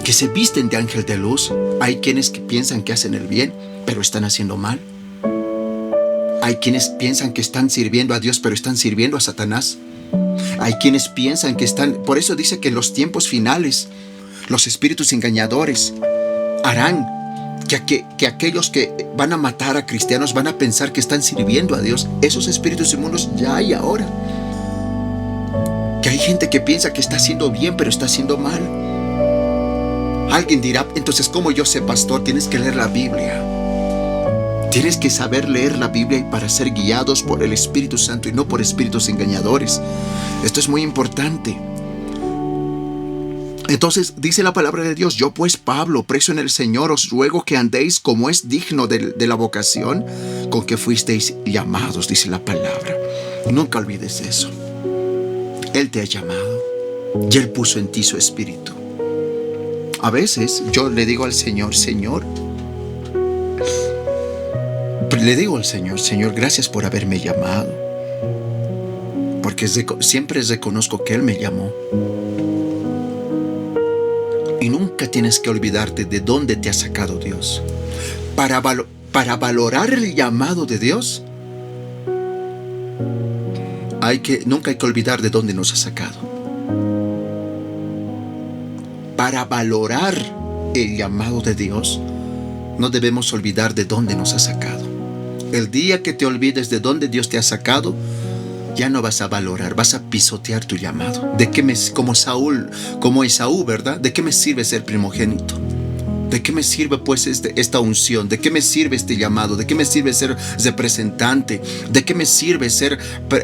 Que se visten de ángel de luz. Hay quienes que piensan que hacen el bien, pero están haciendo mal. Hay quienes piensan que están sirviendo a Dios, pero están sirviendo a Satanás. Hay quienes piensan que están... Por eso dice que en los tiempos finales, los espíritus engañadores harán que aquellos que van a matar a cristianos van a pensar que están sirviendo a Dios. Esos espíritus inmundos ya hay ahora. Que hay gente que piensa que está haciendo bien, pero está haciendo mal. Alguien dirá, entonces, ¿cómo yo sé, pastor? Tienes que leer la Biblia. Tienes que saber leer la Biblia y para ser guiados por el Espíritu Santo y no por espíritus engañadores. Esto es muy importante. Entonces dice la palabra de Dios: yo pues, Pablo, preso en el Señor, os ruego que andéis como es digno de la vocación con que fuisteis llamados, dice la palabra. Nunca olvides eso. Él te ha llamado y Él puso en ti su espíritu. A veces yo le digo al Señor, Señor, gracias por haberme llamado. Porque siempre reconozco que Él me llamó. Y nunca tienes que olvidarte de dónde te ha sacado Dios. Para valorar el llamado de Dios, nunca hay que olvidar de dónde nos ha sacado. Para valorar el llamado de Dios, no debemos olvidar de dónde nos ha sacado. El día que te olvides de dónde Dios te ha sacado, ya no vas a valorar, vas a pisotear tu llamado. Como Esaú, ¿verdad? ¿De qué me sirve ser primogénito? ¿De qué me sirve pues esta unción? ¿De qué me sirve este llamado? ¿De qué me sirve ser representante? ¿De qué me sirve ser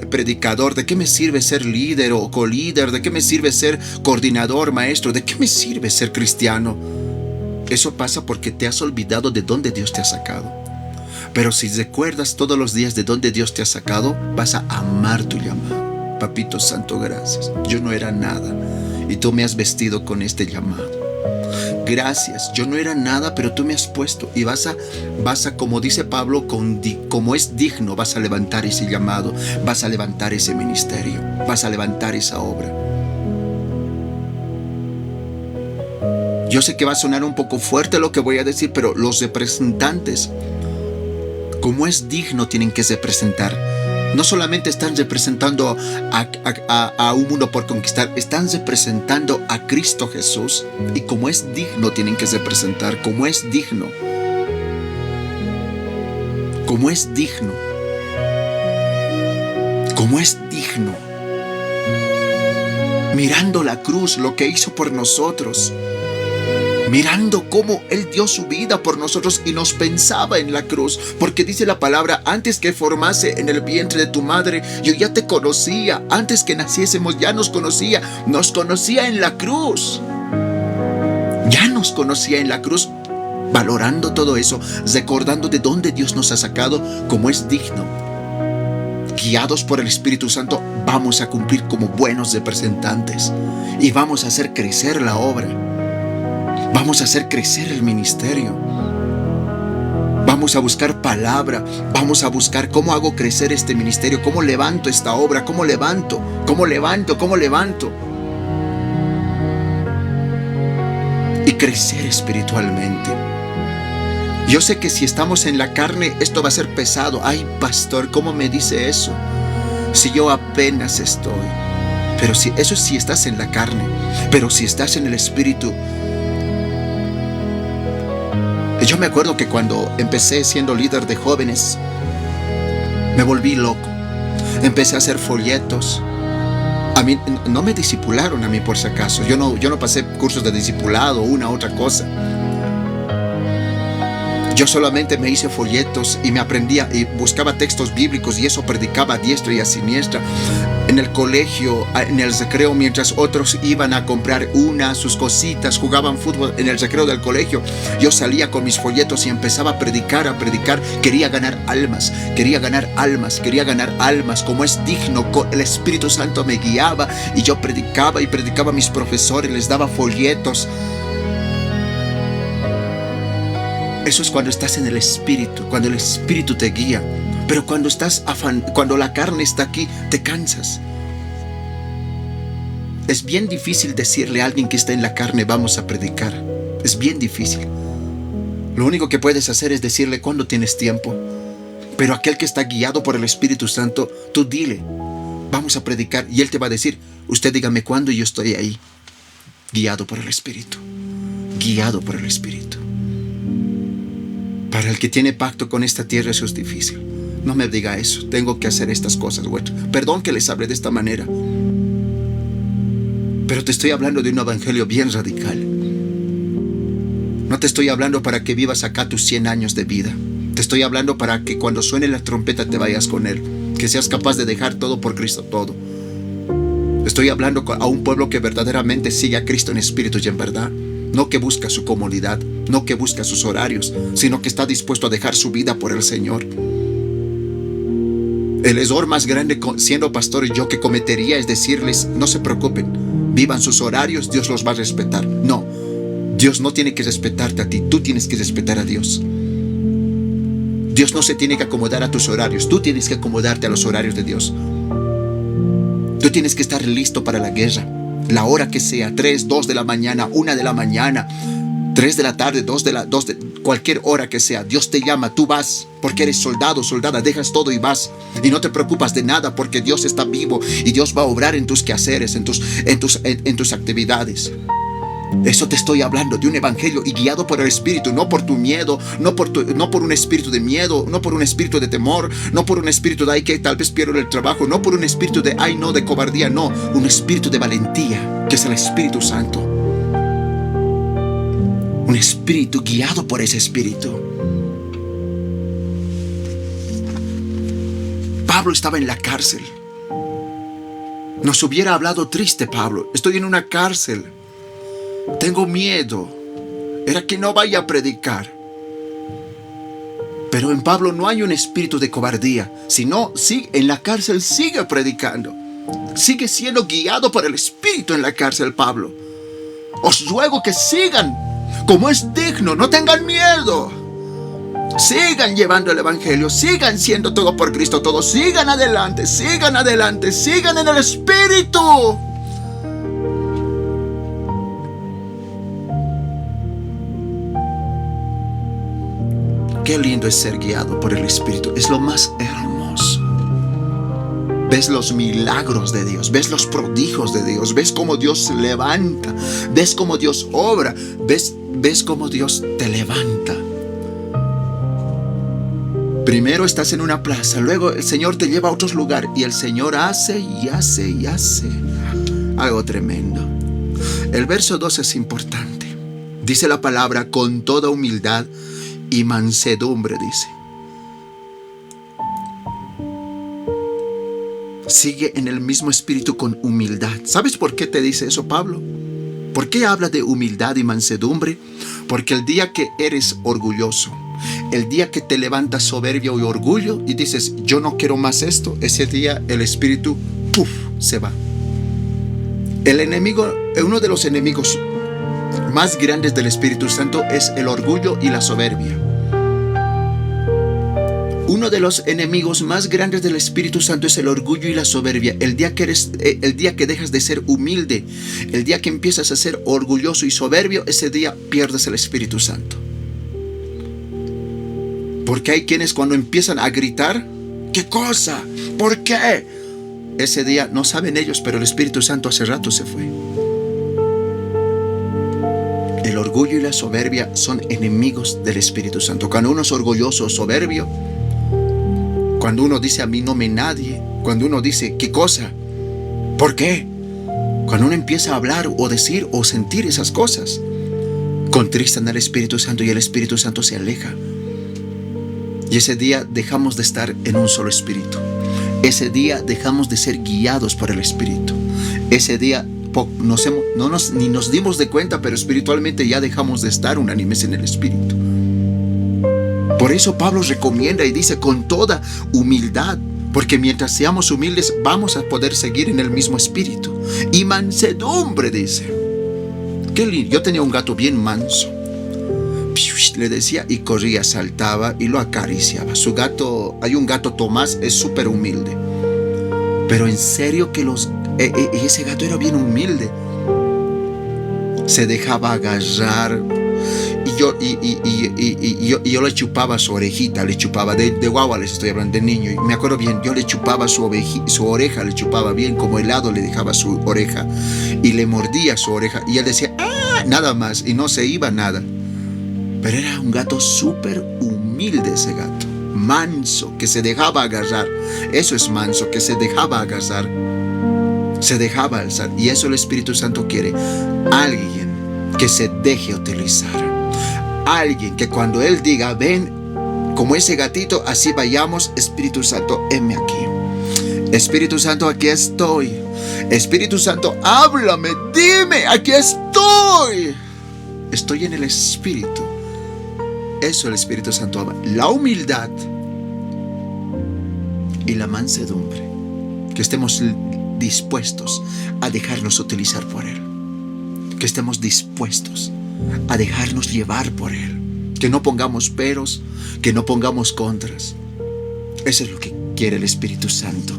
predicador? ¿De qué me sirve ser líder o colíder? ¿De qué me sirve ser coordinador, maestro? ¿De qué me sirve ser cristiano? Eso pasa porque te has olvidado de dónde Dios te ha sacado. Pero si recuerdas todos los días de dónde Dios te ha sacado, vas a amar tu llamado. Papito Santo, gracias. Yo no era nada y tú me has vestido con este llamado. gracias, yo no era nada, pero tú me has puesto. Y vas a, como dice Pablo, como es digno, vas a levantar ese llamado, vas a levantar ese ministerio, vas a levantar esa obra. Yo sé que va a sonar un poco fuerte lo que voy a decir, pero los representantes, como es digno, tienen que representar. No solamente están representando a un mundo por conquistar, están representando a Cristo Jesús. Y como es digno, tienen que representar, como es digno. Como es digno. Como es digno. Mirando la cruz, lo que hizo por nosotros. Mirando cómo Él dio su vida por nosotros y nos pensaba en la cruz. Porque dice la palabra, antes que formase en el vientre de tu madre, yo ya te conocía. Antes que naciésemos ya nos conocía. Nos conocía en la cruz. Ya nos conocía en la cruz. Valorando todo eso, recordando de dónde Dios nos ha sacado, como es digno. Guiados por el Espíritu Santo, vamos a cumplir como buenos representantes. Y vamos a hacer crecer la obra. Vamos a hacer crecer el ministerio. Vamos a buscar palabra. Vamos a buscar cómo hago crecer este ministerio. Cómo levanto esta obra. Cómo levanto. Y crecer espiritualmente. Yo sé que si estamos en la carne, esto va a ser pesado. Ay, pastor, ¿cómo me dice eso? Si yo apenas estoy. Pero si eso sí estás en la carne. Pero si estás en el espíritu. Yo me acuerdo que cuando empecé siendo líder de jóvenes, me volví loco. Empecé a hacer folletos. A mí no me discipularon a mí por si acaso. Yo no pasé cursos de discipulado o una otra cosa. Yo solamente me hice folletos y me aprendía y buscaba textos bíblicos y eso predicaba a diestra y a siniestra. En el colegio, en el recreo, mientras otros iban a comprar sus cositas, jugaban fútbol en el recreo del colegio, yo salía con mis folletos y empezaba a predicar. Quería ganar almas, como es digno. El Espíritu Santo me guiaba y yo predicaba a mis profesores, les daba folletos. Eso es cuando estás en el Espíritu, cuando el Espíritu te guía. Pero cuando la carne está aquí, te cansas. Es bien difícil decirle a alguien que está en la carne, vamos a predicar. Es bien difícil. Lo único que puedes hacer es decirle cuando tienes tiempo. Pero aquel que está guiado por el Espíritu Santo, tú dile, vamos a predicar. Y Él te va a decir, usted dígame cuándo y yo estoy ahí. Guiado por el Espíritu. Guiado por el Espíritu. Para el que tiene pacto con esta tierra eso es difícil. No me diga eso, tengo que hacer estas cosas. Perdón que les hable de esta manera. Pero te estoy hablando de un evangelio bien radical. No te estoy hablando para que vivas acá tus 100 años de vida. Te estoy hablando para que cuando suene la trompeta te vayas con Él. Que seas capaz de dejar todo por Cristo, todo. Estoy hablando a un pueblo que verdaderamente sigue a Cristo en espíritu y en verdad. No que busca su comodidad, no que busca sus horarios, sino que está dispuesto a dejar su vida por el Señor. El error más grande siendo pastor y yo que cometería es decirles, no se preocupen, vivan sus horarios, Dios los va a respetar. No, Dios no tiene que respetarte a ti, tú tienes que respetar a Dios. Dios no se tiene que acomodar a tus horarios, tú tienes que acomodarte a los horarios de Dios. Tú tienes que estar listo para la guerra. La hora que sea, 3, 2 de la mañana, 1 de la mañana, 3 de la tarde, 2 de cualquier hora que sea, Dios te llama, tú vas, porque eres soldado, soldada, dejas todo y vas, y no te preocupas de nada, porque Dios está vivo, y Dios va a obrar en tus quehaceres, en tus actividades. Eso te estoy hablando, de un evangelio y guiado por el Espíritu, no por tu miedo, no por un espíritu de miedo, no por un espíritu de temor, no por un espíritu de ay que tal vez pierdo el trabajo, no por un espíritu de ay no, de cobardía, no, un espíritu de valentía, que es el Espíritu Santo. Un espíritu guiado por ese espíritu. Pablo estaba en la cárcel. Nos hubiera hablado triste Pablo, estoy en una cárcel. Tengo miedo. Era que no vaya a predicar. Pero en Pablo no hay un espíritu de cobardía, sino en la cárcel sigue predicando. Sigue siendo guiado por el Espíritu en la cárcel Pablo. Os ruego que sigan como es digno. No tengan miedo. Sigan llevando el evangelio, sigan siendo todo por Cristo, todo. Sigan adelante, sigan en el Espíritu. Qué lindo es ser guiado por el Espíritu. Es lo más hermoso. Ves los milagros de Dios, ves los prodigios de Dios, ves cómo Dios se levanta, ves cómo Dios obra, ves cómo Dios te levanta. Primero estás en una plaza, luego el Señor te lleva a otro lugar y el Señor hace algo tremendo. El verso 2 es importante. Dice la palabra con toda humildad y mansedumbre, dice. Sigue en el mismo espíritu con humildad. ¿Sabes por qué te dice eso, Pablo? ¿Por qué habla de humildad y mansedumbre? Porque el día que eres orgulloso, el día que te levantas soberbio y orgullo y dices, yo no quiero más esto, ese día el espíritu, se va. El enemigo, uno de los enemigos más grandes del Espíritu Santo es el orgullo y la soberbia. Uno de los enemigos más grandes del Espíritu Santo es el orgullo y la soberbia. El día que dejas de ser humilde, el día que empiezas a ser orgulloso y soberbio, ese día pierdes el Espíritu Santo. Porque hay quienes cuando empiezan a gritar, ¿qué cosa? ¿Por qué? Ese día no saben ellos, pero el Espíritu Santo hace rato se fue. El orgullo y la soberbia son enemigos del Espíritu Santo. Cuando uno es orgulloso o soberbio, cuando uno dice a mí no me nadie, cuando uno dice ¿qué cosa? ¿Por qué? Cuando uno empieza a hablar o decir o sentir esas cosas, contristan al Espíritu Santo y el Espíritu Santo se aleja. Y ese día dejamos de estar en un solo espíritu. Ese día dejamos de ser guiados por el Espíritu. Ese día ni nos dimos de cuenta, pero espiritualmente ya dejamos de estar unánimes en el Espíritu. Por eso Pablo recomienda y dice con toda humildad, porque mientras seamos humildes vamos a poder seguir en el mismo espíritu. Y mansedumbre, dice. Qué lindo. Yo tenía un gato bien manso. Le decía y corría, saltaba y lo acariciaba. Su gato, hay un gato Tomás, es súper humilde. Pero en serio que ese gato era bien humilde. Se dejaba agarrar. Y yo le chupaba su orejita, le chupaba de guagua, les estoy hablando de niño. Y me acuerdo bien, yo le chupaba su oreja, le chupaba bien, como helado le dejaba su oreja. Y le mordía su oreja. Y él decía, ¡ah! Nada más. Y no se iba nada. Pero era un gato súper humilde ese gato. Manso, que se dejaba agarrar. Eso es manso, que se dejaba agarrar. Se dejaba alzar. Y eso el Espíritu Santo quiere. Alguien que se deje utilizar. Alguien que cuando Él diga, ven, como ese gatito, así vayamos. Espíritu Santo, heme aquí. Espíritu Santo, aquí estoy. Espíritu Santo, háblame, dime, aquí estoy. Estoy en el Espíritu. Eso el Espíritu Santo ama. La humildad y la mansedumbre. Que estemos dispuestos a dejarnos utilizar por Él. Que estemos dispuestos a dejarnos llevar por Él. Que no pongamos peros, que no pongamos contras. Eso es lo que quiere el Espíritu Santo.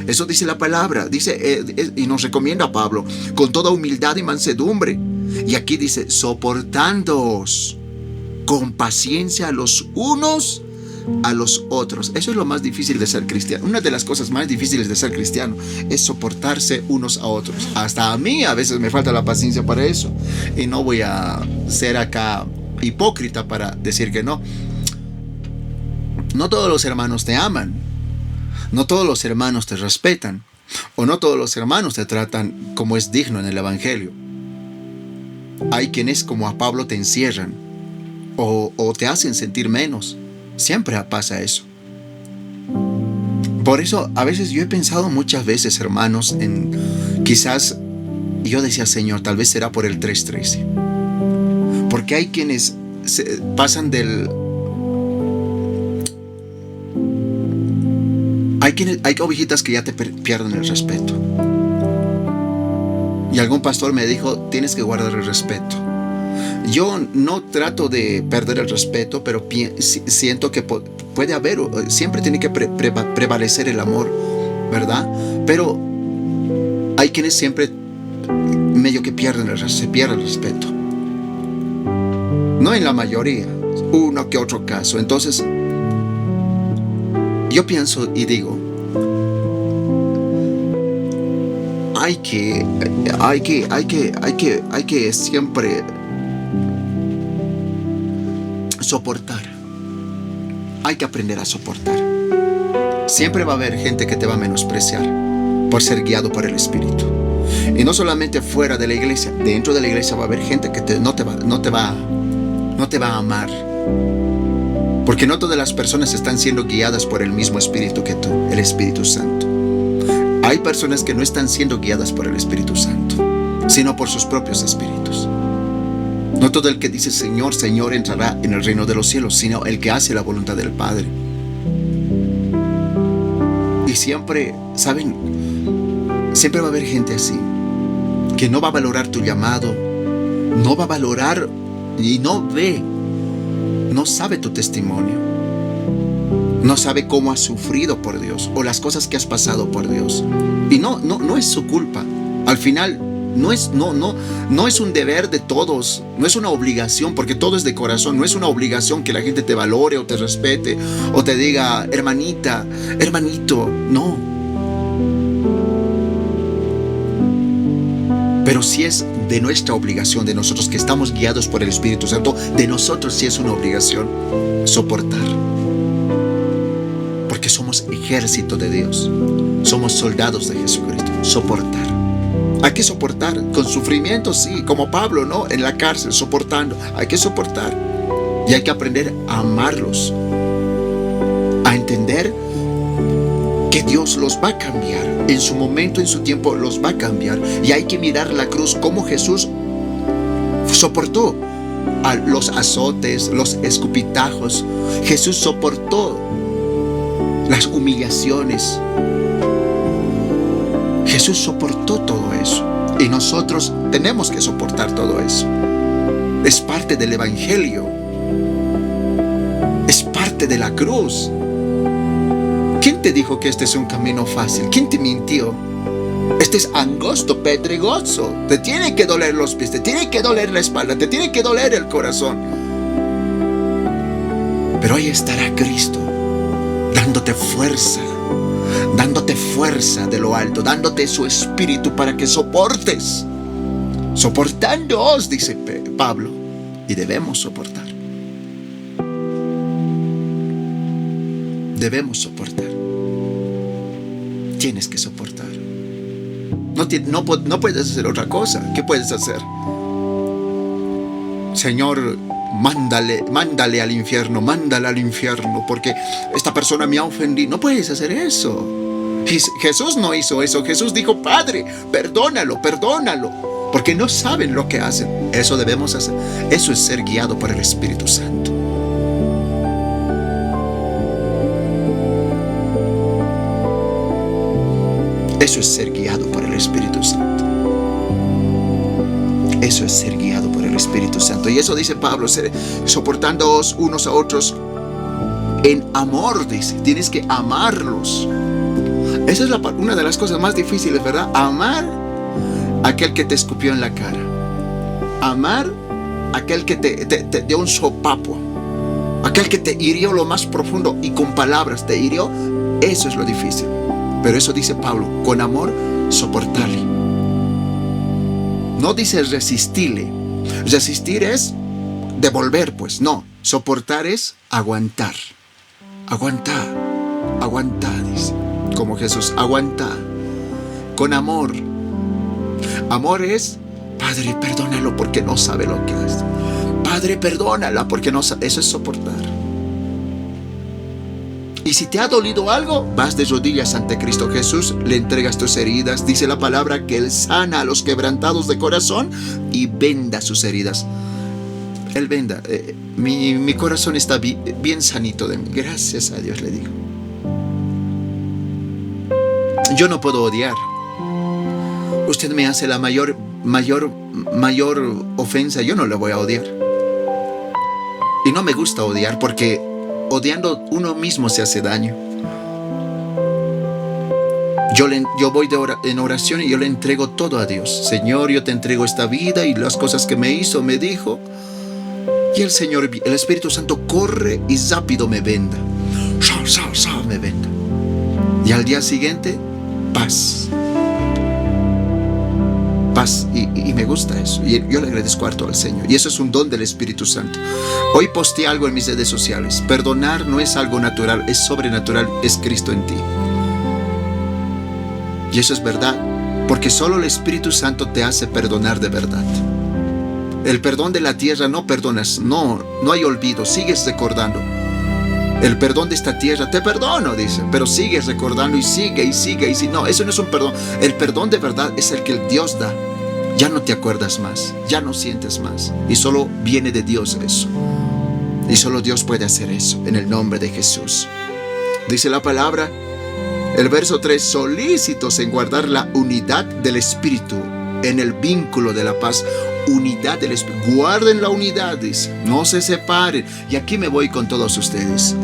Eso dice la palabra. Dice y nos recomienda a Pablo con toda humildad y mansedumbre. Y aquí dice, soportándoos con paciencia a los unos a los otros. Eso es lo más difícil de ser cristiano. Una de las cosas más difíciles de ser cristiano es soportarse unos a otros. Hasta a mí a veces me falta la paciencia para eso. Y no voy a ser acá hipócrita para decir que no. No todos los hermanos te aman. No todos los hermanos te respetan. O no todos los hermanos te tratan como es digno en el Evangelio. Hay quienes como a Pablo te encierran o te hacen sentir menos. Siempre pasa eso. Por eso a veces yo he pensado muchas veces, hermanos, en quizás yo decía, Señor, tal vez será por el 3:13. Porque hay quienes pasan del... Hay ovejitas que ya te pierden el respeto. Y algún pastor me dijo, tienes que guardar el respeto. Yo no trato de perder el respeto, pero siento que puede haber, siempre tiene que prevalecer el amor, ¿verdad? Pero hay quienes siempre medio que se pierde el respeto. No en la mayoría, uno que otro caso. Entonces, yo pienso y digo, hay que siempre soportar. Hay que aprender a soportar. Siempre va a haber gente que te va a menospreciar por ser guiado por el Espíritu. Y no solamente fuera de la iglesia, dentro de la iglesia va a haber gente que no te va a amar. Porque no todas las personas están siendo guiadas por el mismo Espíritu que tú, el Espíritu Santo. Hay personas que no están siendo guiadas por el Espíritu Santo, sino por sus propios espíritus. No todo el que dice Señor, Señor entrará en el reino de los cielos, sino el que hace la voluntad del Padre. Y siempre, ¿saben? Siempre va a haber gente así, que no va a valorar tu llamado, no va a valorar y no sabe tu testimonio, no sabe cómo has sufrido por Dios o las cosas que has pasado por Dios. Y no es su culpa. Al final no es un deber de todos, no es una obligación, porque todo es de corazón. No es una obligación que la gente te valore o te respete o te diga hermanita, hermanito, no. Pero sí es de nuestra obligación, de nosotros que estamos guiados por el Espíritu Santo, de nosotros sí es una obligación soportar. Porque somos ejército de Dios, somos soldados de Jesucristo. Soportar. Hay que soportar con sufrimiento, sí, como Pablo, ¿no? En la cárcel, soportando. Hay que soportar. Y hay que aprender a amarlos, a entender que Dios los va a cambiar. En su momento, en su tiempo, los va a cambiar. Y hay que mirar la cruz como Jesús soportó a los azotes, los escupitajos. Jesús soportó las humillaciones. Jesús soportó todo eso. Y nosotros tenemos que soportar todo eso. Es parte del Evangelio. Es parte de la cruz. ¿Quién te dijo que este es un camino fácil? ¿Quién te mintió? Este es angosto, pedregoso. Te tiene que doler los pies, te tiene que doler la espalda, te tiene que doler el corazón. Pero ahí estará Cristo, dándote fuerza de lo alto, dándote su espíritu para que soportes. Soportándoos, dice Pablo, y debemos soportar. Debemos soportar. Tienes que soportar. No puedes hacer otra cosa. ¿Qué puedes hacer? Señor, mándale al infierno, mándale al infierno, porque esta persona me ha ofendido. No puedes hacer eso. Jesús no hizo eso. Jesús dijo, Padre, perdónalo, porque no saben lo que hacen. Eso debemos hacer. Eso es ser guiado por el Espíritu Santo. Eso es ser guiado por el Espíritu Santo. Eso es ser guiado por el Espíritu Santo. Y eso dice Pablo, soportándoos unos a otros en amor, dice. Tienes que amarlos. Esa es una de las cosas más difíciles, ¿verdad? Amar a aquel que te escupió en la cara. Amar a aquel que te dio un sopapo. Aquel que te hirió lo más profundo y con palabras te hirió. Eso es lo difícil. Pero eso dice Pablo, con amor, soportarle. No dice resistirle. Resistir es devolver, pues no. Soportar es aguantar. Aguantar, dice. Como Jesús, aguanta. Con amor. Amor es, Padre, perdónalo porque no sabe lo que hace. Padre, perdónala porque no sabe. Eso es soportar. Y si te ha dolido algo, vas de rodillas ante Cristo Jesús, le entregas tus heridas. Dice la palabra que Él sana a los quebrantados de corazón y venda sus heridas. Él venda. Mi corazón está bien sanito de mí. Gracias a Dios, le digo. Yo no puedo odiar. Usted me hace la mayor mayor ofensa, yo no le voy a odiar. Y no me gusta odiar, porque odiando uno mismo se hace daño. Yo voy en oración y yo le entrego todo a Dios. Señor, yo te entrego esta vida y las cosas que me hizo, me dijo. Y el Espíritu Santo corre y rápido me venda. Me venda. Y al día siguiente, paz. Paz. Y me gusta eso. Y yo le agradezco harto al Señor. Y eso es un don del Espíritu Santo. Hoy posteé algo en mis redes sociales. Perdonar no es algo natural, es sobrenatural, es Cristo en ti. Y eso es verdad, porque solo el Espíritu Santo te hace perdonar de verdad. El perdón de la tierra no perdonas, no hay olvido, sigues recordando. El perdón de esta tierra, te perdono, dice, pero sigues recordando y sigue. No, eso no es un perdón. El perdón de verdad es el que Dios da. Ya no te acuerdas más, ya no sientes más. Y solo viene de Dios eso. Y solo Dios puede hacer eso, en el nombre de Jesús. Dice la palabra, el verso 3, solícitos en guardar la unidad del Espíritu, en el vínculo de la paz. Unidad del Espíritu. Guarden la unidad, dice. No se separen. Y aquí me voy con todos ustedes.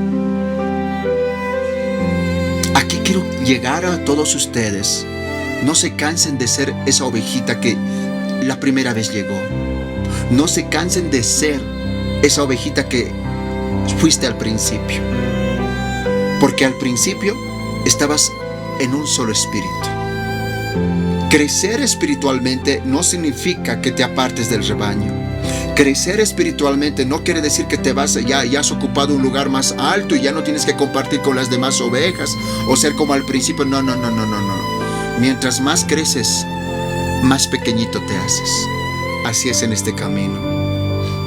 Aquí quiero llegar a todos ustedes. No se cansen de ser esa ovejita que la primera vez llegó. No se cansen de ser esa ovejita que fuiste al principio. Porque al principio estabas en un solo espíritu. Crecer espiritualmente no significa que te apartes del rebaño. Crecer espiritualmente no quiere decir que te vas, ya has ocupado un lugar más alto y ya no tienes que compartir con las demás ovejas o ser como al principio. No. Mientras más creces, más pequeñito te haces. Así es en este camino.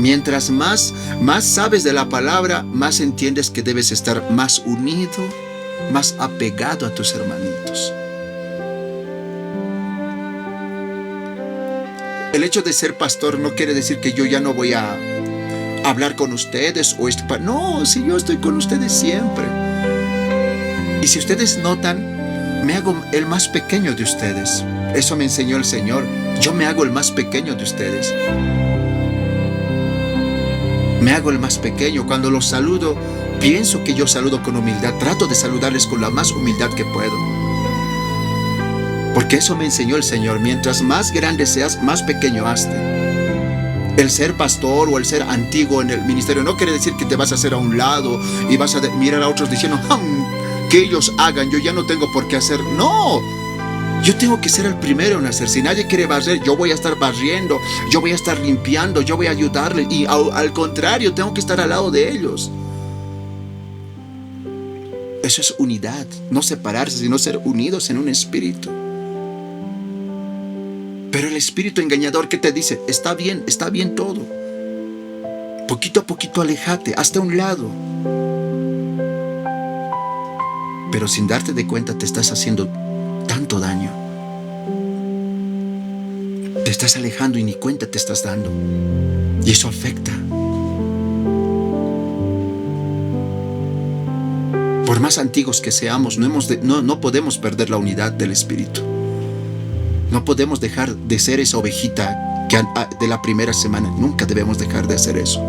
Mientras más sabes de la palabra, más entiendes que debes estar más unido, más apegado a tus hermanitos. El hecho de ser pastor no quiere decir que yo ya no voy a hablar con ustedes no, si yo estoy con ustedes siempre. Y si ustedes notan, me hago el más pequeño de ustedes. Eso me enseñó el Señor. Yo me hago el más pequeño de ustedes. Me hago el más pequeño. Cuando los saludo, pienso que yo saludo con humildad. Trato de saludarles con la más humildad que puedo. Porque eso me enseñó el Señor. Mientras más grande seas, más pequeño hazte. El ser pastor o el ser antiguo en el ministerio no quiere decir que te vas a hacer a un lado y vas a mirar a otros diciendo que ellos hagan, yo ya no tengo por qué hacer. No, yo tengo que ser el primero en hacer. Si nadie quiere barrer, yo voy a estar barriendo, yo voy a estar limpiando, yo voy a ayudarles. Y al contrario, tengo que estar al lado de ellos. Eso es unidad, no separarse, sino ser unidos en un espíritu. Pero el espíritu engañador que te dice, está bien todo. Poquito a poquito alejate, hasta un lado. Pero sin darte de cuenta te estás haciendo tanto daño. Te estás alejando y ni cuenta te estás dando. Y eso afecta. Por más antiguos que seamos, no podemos perder la unidad del espíritu. No podemos dejar de ser esa ovejita que de la primera semana. Nunca debemos dejar de hacer eso.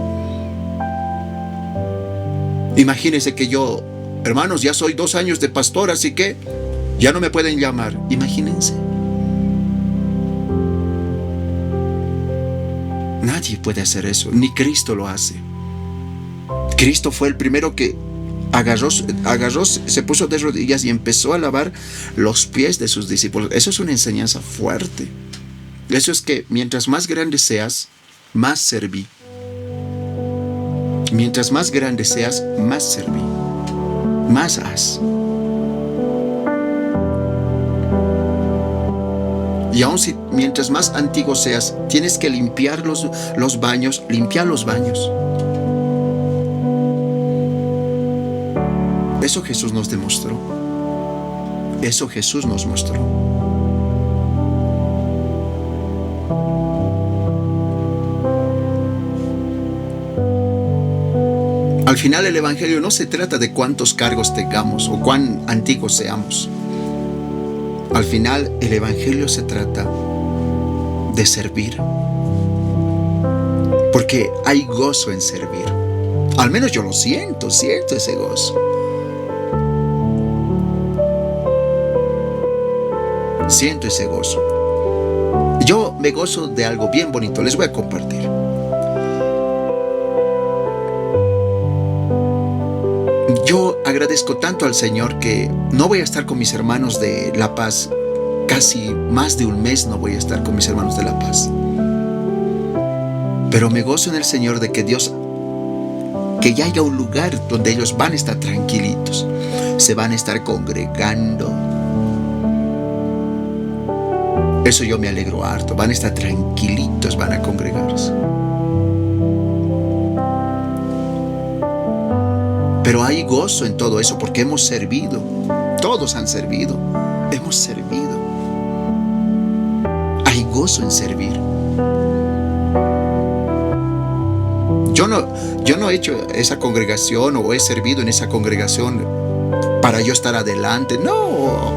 Imagínense que yo, hermanos, ya soy 2 años de pastor, así que ya no me pueden llamar. Imagínense. Nadie puede hacer eso, ni Cristo lo hace. Cristo fue el primero que agarró, se puso de rodillas y empezó a lavar los pies de sus discípulos. Eso es una enseñanza fuerte. Eso es que mientras más grande seas, más serví. Mientras más grande seas, más serví. Más haz. Y aun si mientras más antiguo seas, tienes que limpiar los baños, limpia los baños. Eso Jesús nos demostró. Eso Jesús nos mostró. Al final el Evangelio no se trata de cuántos cargos tengamos o cuán antiguos seamos. Al final el Evangelio se trata de servir. porque hay gozo en servir. Al menos yo lo siento ese gozo. Siento ese gozo. Yo me gozo de algo bien bonito, les voy a compartir. Yo agradezco tanto al Señor que no voy a estar con mis hermanos de La Paz. Casi más de un mes no voy a estar con mis hermanos de La Paz. Pero me gozo en el Señor de que Dios, que ya haya un lugar donde ellos van a estar tranquilitos, se van a estar congregando. Eso yo me alegro harto, van a estar tranquilitos, van a congregarse. Pero hay gozo en todo eso porque hemos servido, todos han servido, hemos servido. Hay gozo en servir. Yo no he hecho esa congregación o he servido en esa congregación para yo estar adelante. No.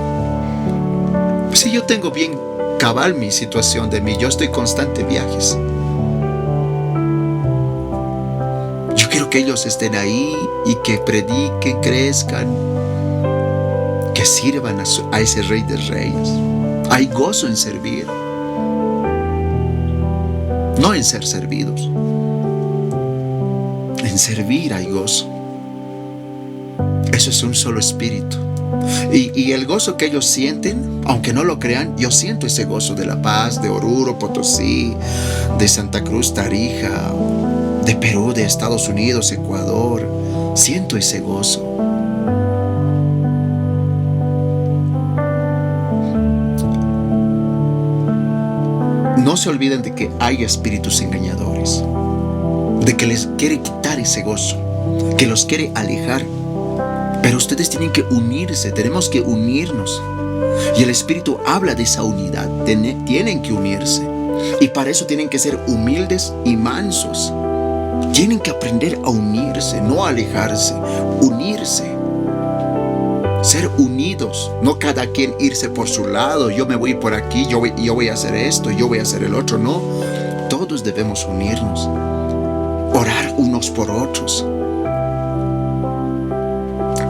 Si yo tengo bien cabal mi situación de mí, yo estoy en constantes viajes. Yo quiero que ellos estén ahí y que prediquen, crezcan, que sirvan a ese Rey de Reyes. Hay gozo en servir, no en ser servidos. En servir hay gozo. Eso es un solo espíritu. Y el gozo que ellos sienten, aunque no lo crean, yo siento ese gozo de La Paz, de Oruro, Potosí, de Santa Cruz, Tarija, de Perú, de Estados Unidos, Ecuador. Siento ese gozo. No se olviden de que hay espíritus engañadores, de que les quiere quitar ese gozo, que los quiere alejar. Pero ustedes tienen que unirse, tenemos que unirnos. Y el Espíritu habla de esa unidad, tienen que unirse. Y para eso tienen que ser humildes y mansos. Tienen que aprender a unirse, no a alejarse, unirse. Ser unidos, no cada quien irse por su lado. Yo me voy por aquí, yo voy a hacer esto, yo voy a hacer el otro. No, todos debemos unirnos. Orar unos por otros.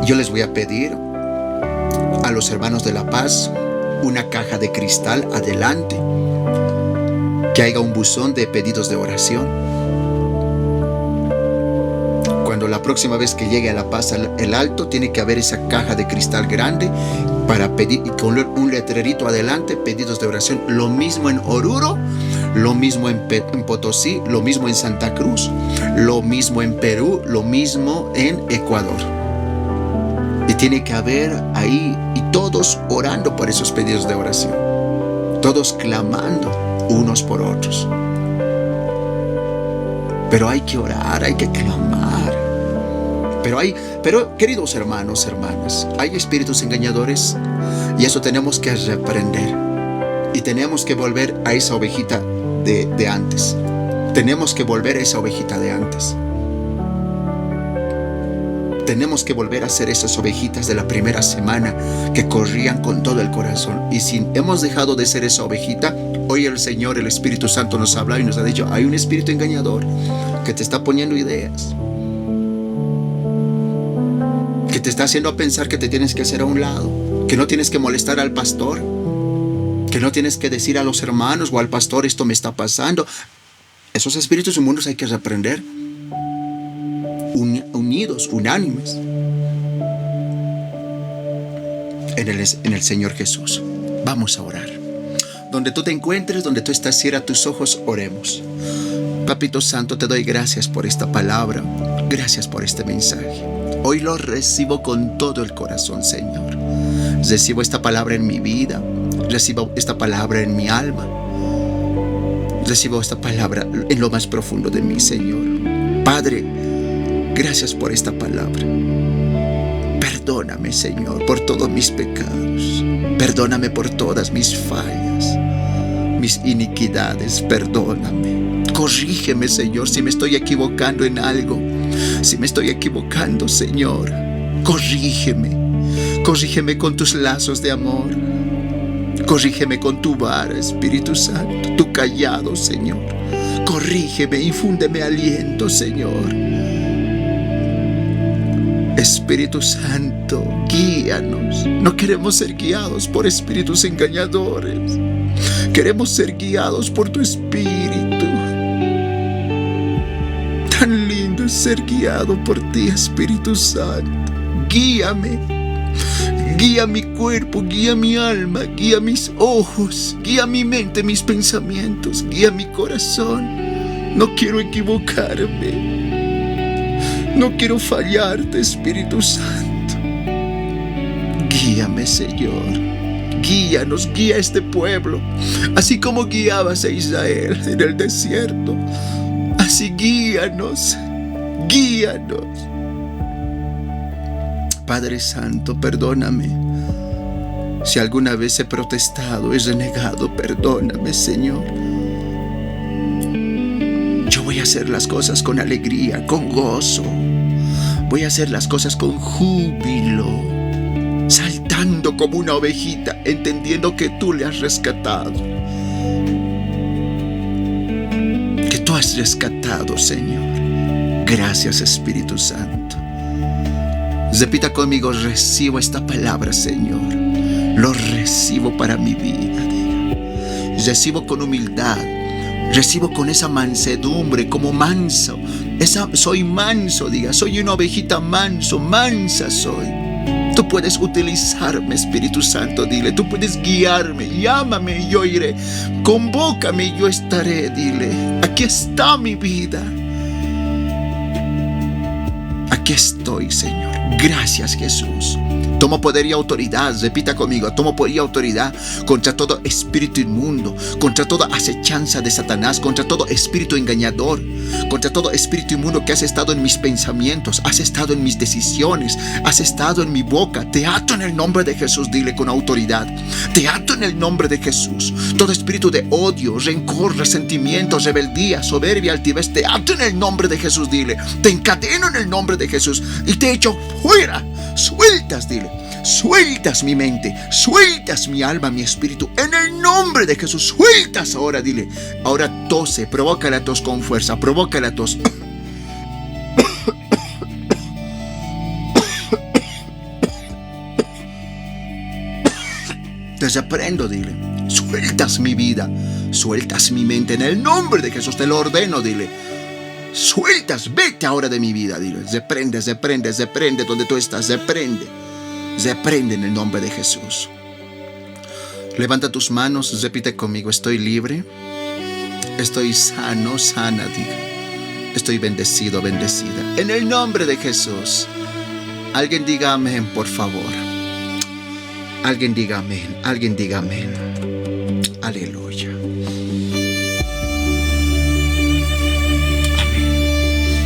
Yo les voy a pedir a los hermanos de La Paz una caja de cristal adelante, que haya un buzón de pedidos de oración. Cuando la próxima vez que llegue a La Paz el Alto, tiene que haber esa caja de cristal grande para pedir, con un letrerito adelante, pedidos de oración. Lo mismo en Oruro, lo mismo en Potosí, lo mismo en Santa Cruz, lo mismo en Perú, lo mismo en Ecuador. Y tiene que haber ahí, y todos orando por esos pedidos de oración, todos clamando unos por otros. Pero hay que orar, hay que clamar. Pero queridos hermanos, hermanas, hay espíritus engañadores, y eso tenemos que reprender. Y tenemos que volver a esa ovejita de antes. Tenemos que volver a esa ovejita de antes. Tenemos que volver a ser esas ovejitas de la primera semana que corrían con todo el corazón. Y si hemos dejado de ser esa ovejita, hoy el Señor, el Espíritu Santo nos ha hablado y nos ha dicho: hay un espíritu engañador que te está poniendo ideas, que te está haciendo pensar que te tienes que hacer a un lado, que no tienes que molestar al pastor, que no tienes que decir a los hermanos o al pastor: esto me está pasando. Esos espíritus inmundos hay que reprender. Unidos, unánimes en el Señor Jesús. Vamos a orar. Donde tú te encuentres, donde tú estás, cierra tus ojos, oremos. Papito Santo, te doy gracias por esta palabra, gracias por este mensaje. Hoy lo recibo con todo el corazón, Señor. Recibo esta palabra en mi vida, recibo esta palabra en mi alma, recibo esta palabra en lo más profundo de mí, Señor. Padre, gracias por esta palabra. Perdóname, Señor, por todos mis pecados. Perdóname por todas mis fallas, mis iniquidades. Perdóname. Corrígeme, Señor, si me estoy equivocando en algo. Si me estoy equivocando, Señor, corrígeme. Corrígeme con tus lazos de amor. Corrígeme con tu vara, Espíritu Santo, tu callado, Señor. Corrígeme, infúndeme aliento, Señor. Espíritu Santo, guíanos. No queremos ser guiados por espíritus engañadores. Queremos ser guiados por tu Espíritu. Tan lindo es ser guiado por ti, Espíritu Santo. Guíame. Guía mi cuerpo, guía mi alma, guía mis ojos, guía mi mente, mis pensamientos, guía mi corazón. No quiero equivocarme. No quiero fallarte, Espíritu Santo. Guíame, Señor. Guíanos, guía a este pueblo. Así como guiabas a Israel en el desierto. Así guíanos. Guíanos. Padre Santo, perdóname. Si alguna vez he protestado, he renegado, perdóname, Señor. Yo voy a hacer las cosas con alegría, con gozo. Voy a hacer las cosas con júbilo, saltando como una ovejita, entendiendo que tú le has rescatado. Que tú has rescatado, Señor. Gracias, Espíritu Santo. Repita conmigo: recibo esta palabra, Señor. Lo recibo para mi vida. Recibo con humildad. Recibo con esa mansedumbre, como manso. Soy manso, diga. Soy una ovejita mansa soy. Tú puedes utilizarme, Espíritu Santo, dile. Tú puedes guiarme. Llámame y yo iré. Convócame y yo estaré, dile. Aquí está mi vida. Aquí estoy, Señor. Gracias, Jesús. Tomo poder y autoridad, repita conmigo, tomo poder y autoridad contra todo espíritu inmundo, contra toda acechanza de Satanás, contra todo espíritu engañador, contra todo espíritu inmundo que has estado en mis pensamientos, has estado en mis decisiones, has estado en mi boca. Te ato en el nombre de Jesús, dile con autoridad. Te ato en el nombre de Jesús. Todo espíritu de odio, rencor, resentimiento, rebeldía, soberbia, altivez, te ato en el nombre de Jesús, dile. Te encadeno en el nombre de Jesús y te echo fuera. Sueltas, dile. Sueltas mi mente, sueltas mi alma, mi espíritu, en el nombre de Jesús. Sueltas ahora, dile. Ahora tose, provoca la tos con fuerza, provoca la tos. Te reprendo, dile. Sueltas mi vida, sueltas mi mente, en el nombre de Jesús te lo ordeno, dile. Sueltas, vete ahora de mi vida, dile. Reprende donde tú estás, reprende en el nombre de Jesús. Levanta tus manos, repite conmigo: estoy libre, estoy sano, sana, diga. Estoy bendecido, bendecida, en el nombre de Jesús. Alguien diga amén, por favor. Alguien diga amén, alguien diga amén. Aleluya.